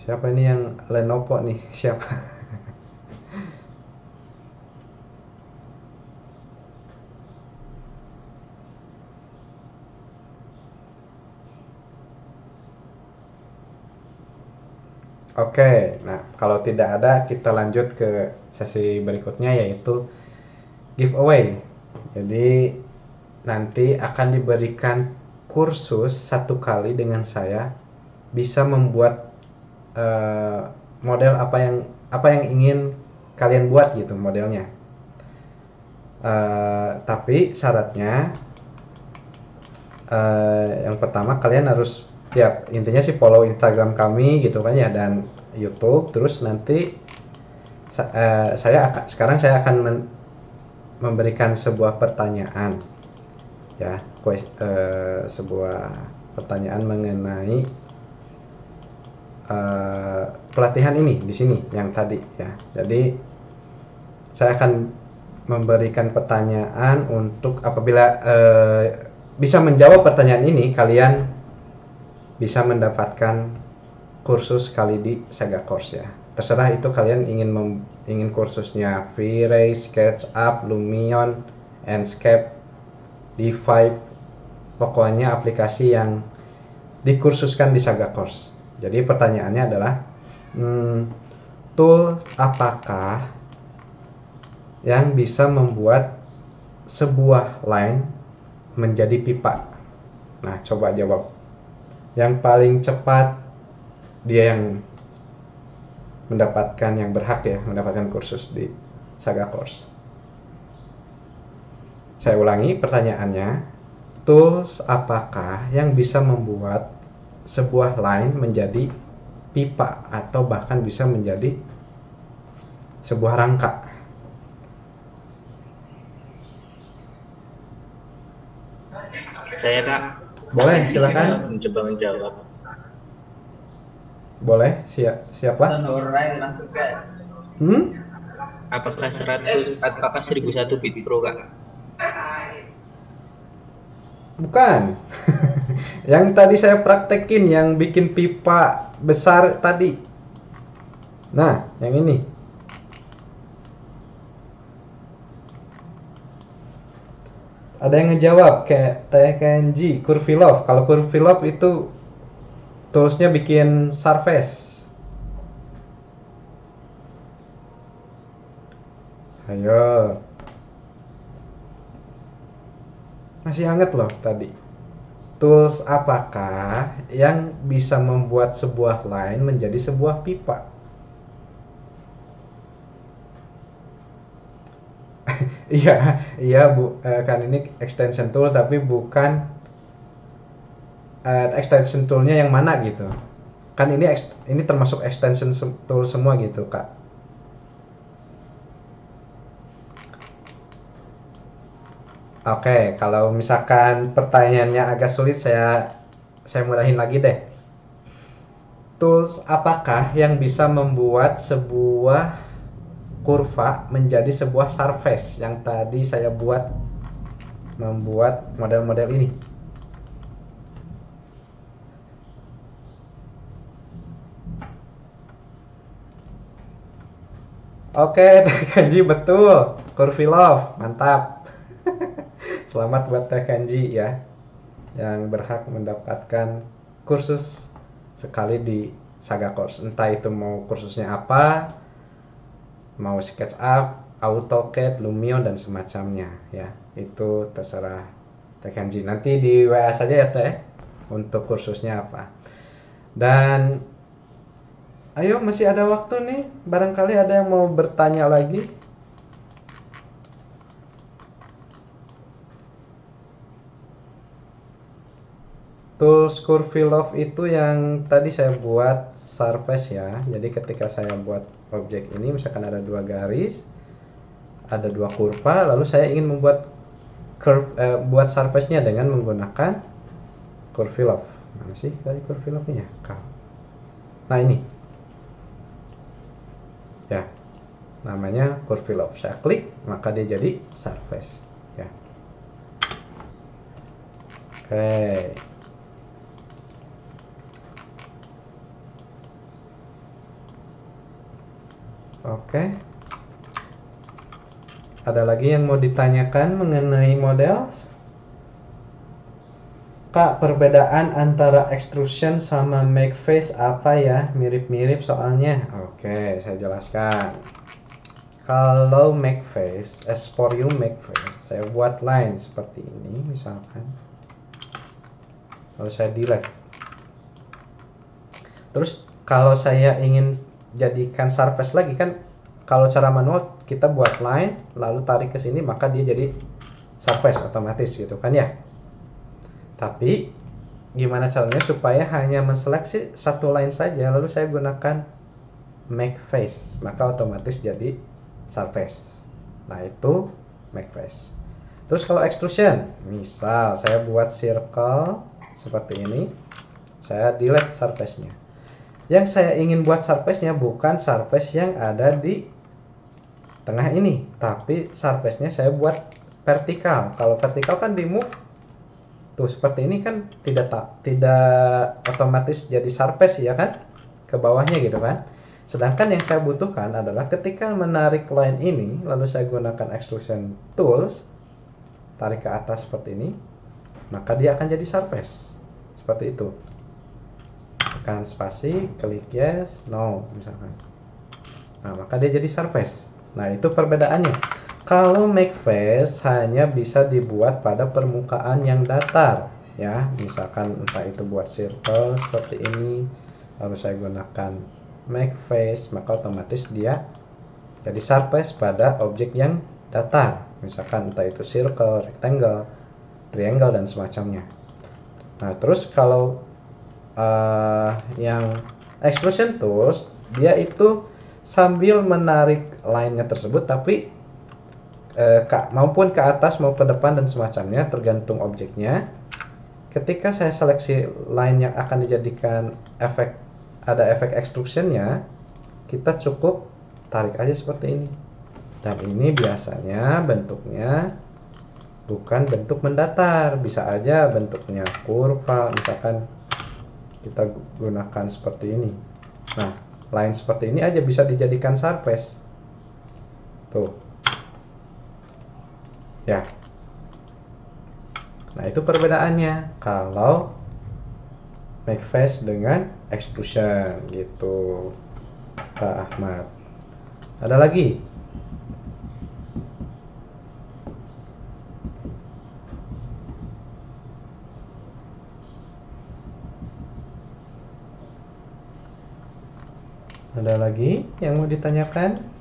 Siapa ini yang Lenovo nih? Siapa? Oke, nah kalau tidak ada kita lanjut ke sesi berikutnya yaitu giveaway. Jadi nanti akan diberikan kursus 1 kali dengan saya bisa membuat model apa yang ingin kalian buat gitu modelnya. Tapi syaratnya yang pertama kalian harus ya intinya sih follow Instagram kami gitu kan ya dan YouTube. Terus nanti sekarang saya akan memberikan sebuah pertanyaan ya, sebuah pertanyaan mengenai pelatihan ini di sini yang tadi ya. Jadi saya akan memberikan pertanyaan untuk apabila bisa menjawab pertanyaan ini kalian bisa mendapatkan kursus kali di Saga Course ya. Terserah itu kalian ingin kursusnya V-Ray, SketchUp, Lumion, Enscape, D5, pokoknya aplikasi yang dikursuskan di Saga Course. Jadi pertanyaannya adalah tool apakah yang bisa membuat sebuah line menjadi pipa? Nah, coba jawab. Yang paling cepat dia yang mendapatkan, yang berhak ya mendapatkan kursus di Saga Course. Saya ulangi pertanyaannya, tools apakah yang bisa membuat sebuah line menjadi pipa atau bahkan bisa menjadi sebuah rangka? Saya Kak. Boleh, silakan. Mencoba menjawab. Boleh, siapa? langsung ke. Apakah 1001 bit pro Kak? Bukan. Yang tadi saya praktekin yang bikin pipa besar tadi. Nah, yang ini. Ada yang ngejawab kayak TKNG, Curvilove. Kalau Curvilove itu toolsnya bikin surface. Ayo. Masih hangat loh tadi. Tools apakah yang bisa membuat sebuah line menjadi sebuah pipa? Iya Bu, kan ini extension tool tapi bukan extension toolnya yang mana gitu. Kan ini termasuk extension tool semua gitu Kak. Oke, kalau misalkan pertanyaannya agak sulit saya mudahin lagi deh. Tools apakah yang bisa membuat sebuah kurva menjadi sebuah surface yang tadi saya membuat model-model ini? Oke, Teh Kanji betul. Curvilove, mantap. Selamat buat Teh Kanji ya, yang berhak mendapatkan kursus sekali di Saga Course. Entah itu mau kursusnya apa, mau SketchUp, AutoCAD, Lumion dan semacamnya ya. Itu terserah Teh Kanji. Nanti di WA saja ya Teh untuk kursusnya apa. Dan ayo masih ada waktu nih. Barangkali ada yang mau bertanya lagi. Tools Curvilove itu yang tadi saya buat surface ya. Jadi ketika saya buat objek ini, misalkan ada 2 garis, ada 2 kurva, lalu saya ingin membuat buat surface-nya dengan menggunakan Curvilove. Mana sih tadi Curvilove-nya? Nah ini, ya, namanya Curvilove. Saya klik, maka dia jadi surface. Ya. Oke. Oke. Ada lagi yang mau ditanyakan mengenai model? Kak, perbedaan antara extrusion sama make face apa ya? Mirip-mirip soalnya. Oke, saya jelaskan. Kalau make face, as for you make face, saya buat line seperti ini misalkan. Lalu saya delete. Terus kalau saya ingin jadikan surface lagi kan, kalau cara manual kita buat line lalu tarik ke sini maka dia jadi surface otomatis gitu kan ya. Tapi gimana caranya supaya hanya menseleksi satu line saja lalu saya gunakan make face, maka otomatis jadi surface. Nah, itu make face. Terus kalau extrusion, misal saya buat circle seperti ini, saya delete surface-nya. Yang saya ingin buat surface-nya bukan surface yang ada di tengah ini, tapi surface-nya saya buat vertikal. Kalau vertikal kan di move tuh seperti ini kan tidak otomatis jadi surface ya kan, ke bawahnya gitu kan. Sedangkan yang saya butuhkan adalah ketika menarik line ini lalu saya gunakan extrusion tools, tarik ke atas seperti ini, maka dia akan jadi surface seperti itu. Tekan spasi, klik yes, no misalkan. Nah, maka dia jadi surface. Nah, itu perbedaannya. Kalau make face hanya bisa dibuat pada permukaan yang datar ya, misalkan entah itu buat circle seperti ini lalu saya gunakan make face, maka otomatis dia jadi surface pada objek yang datar, misalkan entah itu circle, rectangle, triangle dan semacamnya. Nah, terus kalau yang extrusion tools dia itu sambil menarik line-nya tersebut tapi maupun ke atas mau ke depan dan semacamnya tergantung objeknya. Ketika saya seleksi line yang akan dijadikan ada efek extrusionnya, kita cukup tarik aja seperti ini. Dan ini biasanya bentuknya bukan bentuk mendatar, bisa aja bentuknya kurva, misalkan kita gunakan seperti ini. Nah, line seperti ini aja bisa dijadikan surface. Tuh. Ya. Nah, itu perbedaannya kalau make face dengan extrusion gitu, Pak Ahmad. Ada lagi? Ada lagi yang mau ditanyakan?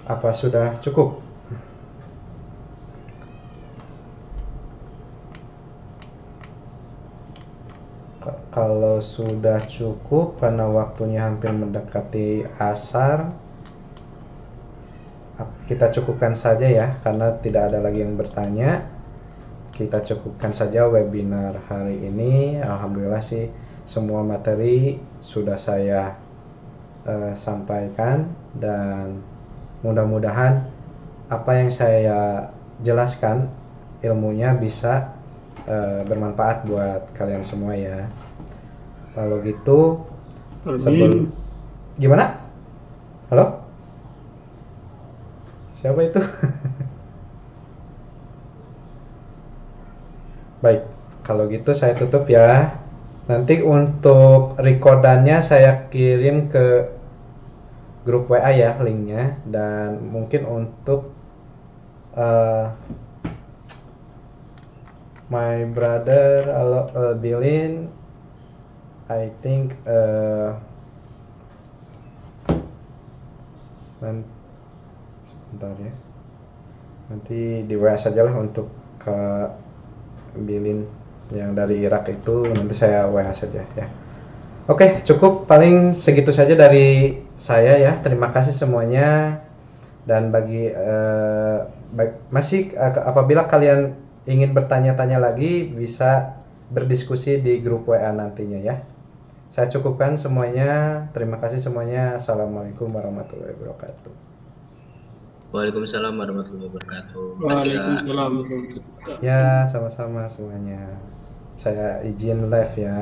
Apa sudah cukup? Kalau sudah cukup karena waktunya hampir mendekati asar, kita cukupkan saja ya, karena tidak ada lagi yang bertanya. Kita cukupkan saja webinar hari ini. Alhamdulillah sih semua materi sudah saya sampaikan, dan mudah-mudahan apa yang saya jelaskan ilmunya bisa bermanfaat buat kalian semua ya. Lalu gitu, sebelum gimana? Halo? Siapa itu? Baik, kalau gitu saya tutup ya. Nanti untuk recordannya saya kirim ke grup WA ya linknya, dan mungkin untuk my brother Bilin, I think sebentar ya, nanti di WA sajalah untuk ke Bilin yang dari Irak itu, nanti saya WA saja ya. Oke, cukup paling segitu saja dari saya ya. Terima kasih semuanya. Dan bagi apabila kalian ingin bertanya-tanya lagi, bisa berdiskusi di grup WA nantinya ya. Saya cukupkan semuanya. Terima kasih semuanya. Assalamualaikum warahmatullahi wabarakatuh. Waalaikumsalam warahmatullahi wabarakatuh. Waalaikumsalam. Ya, sama-sama semuanya. Saya izin live ya.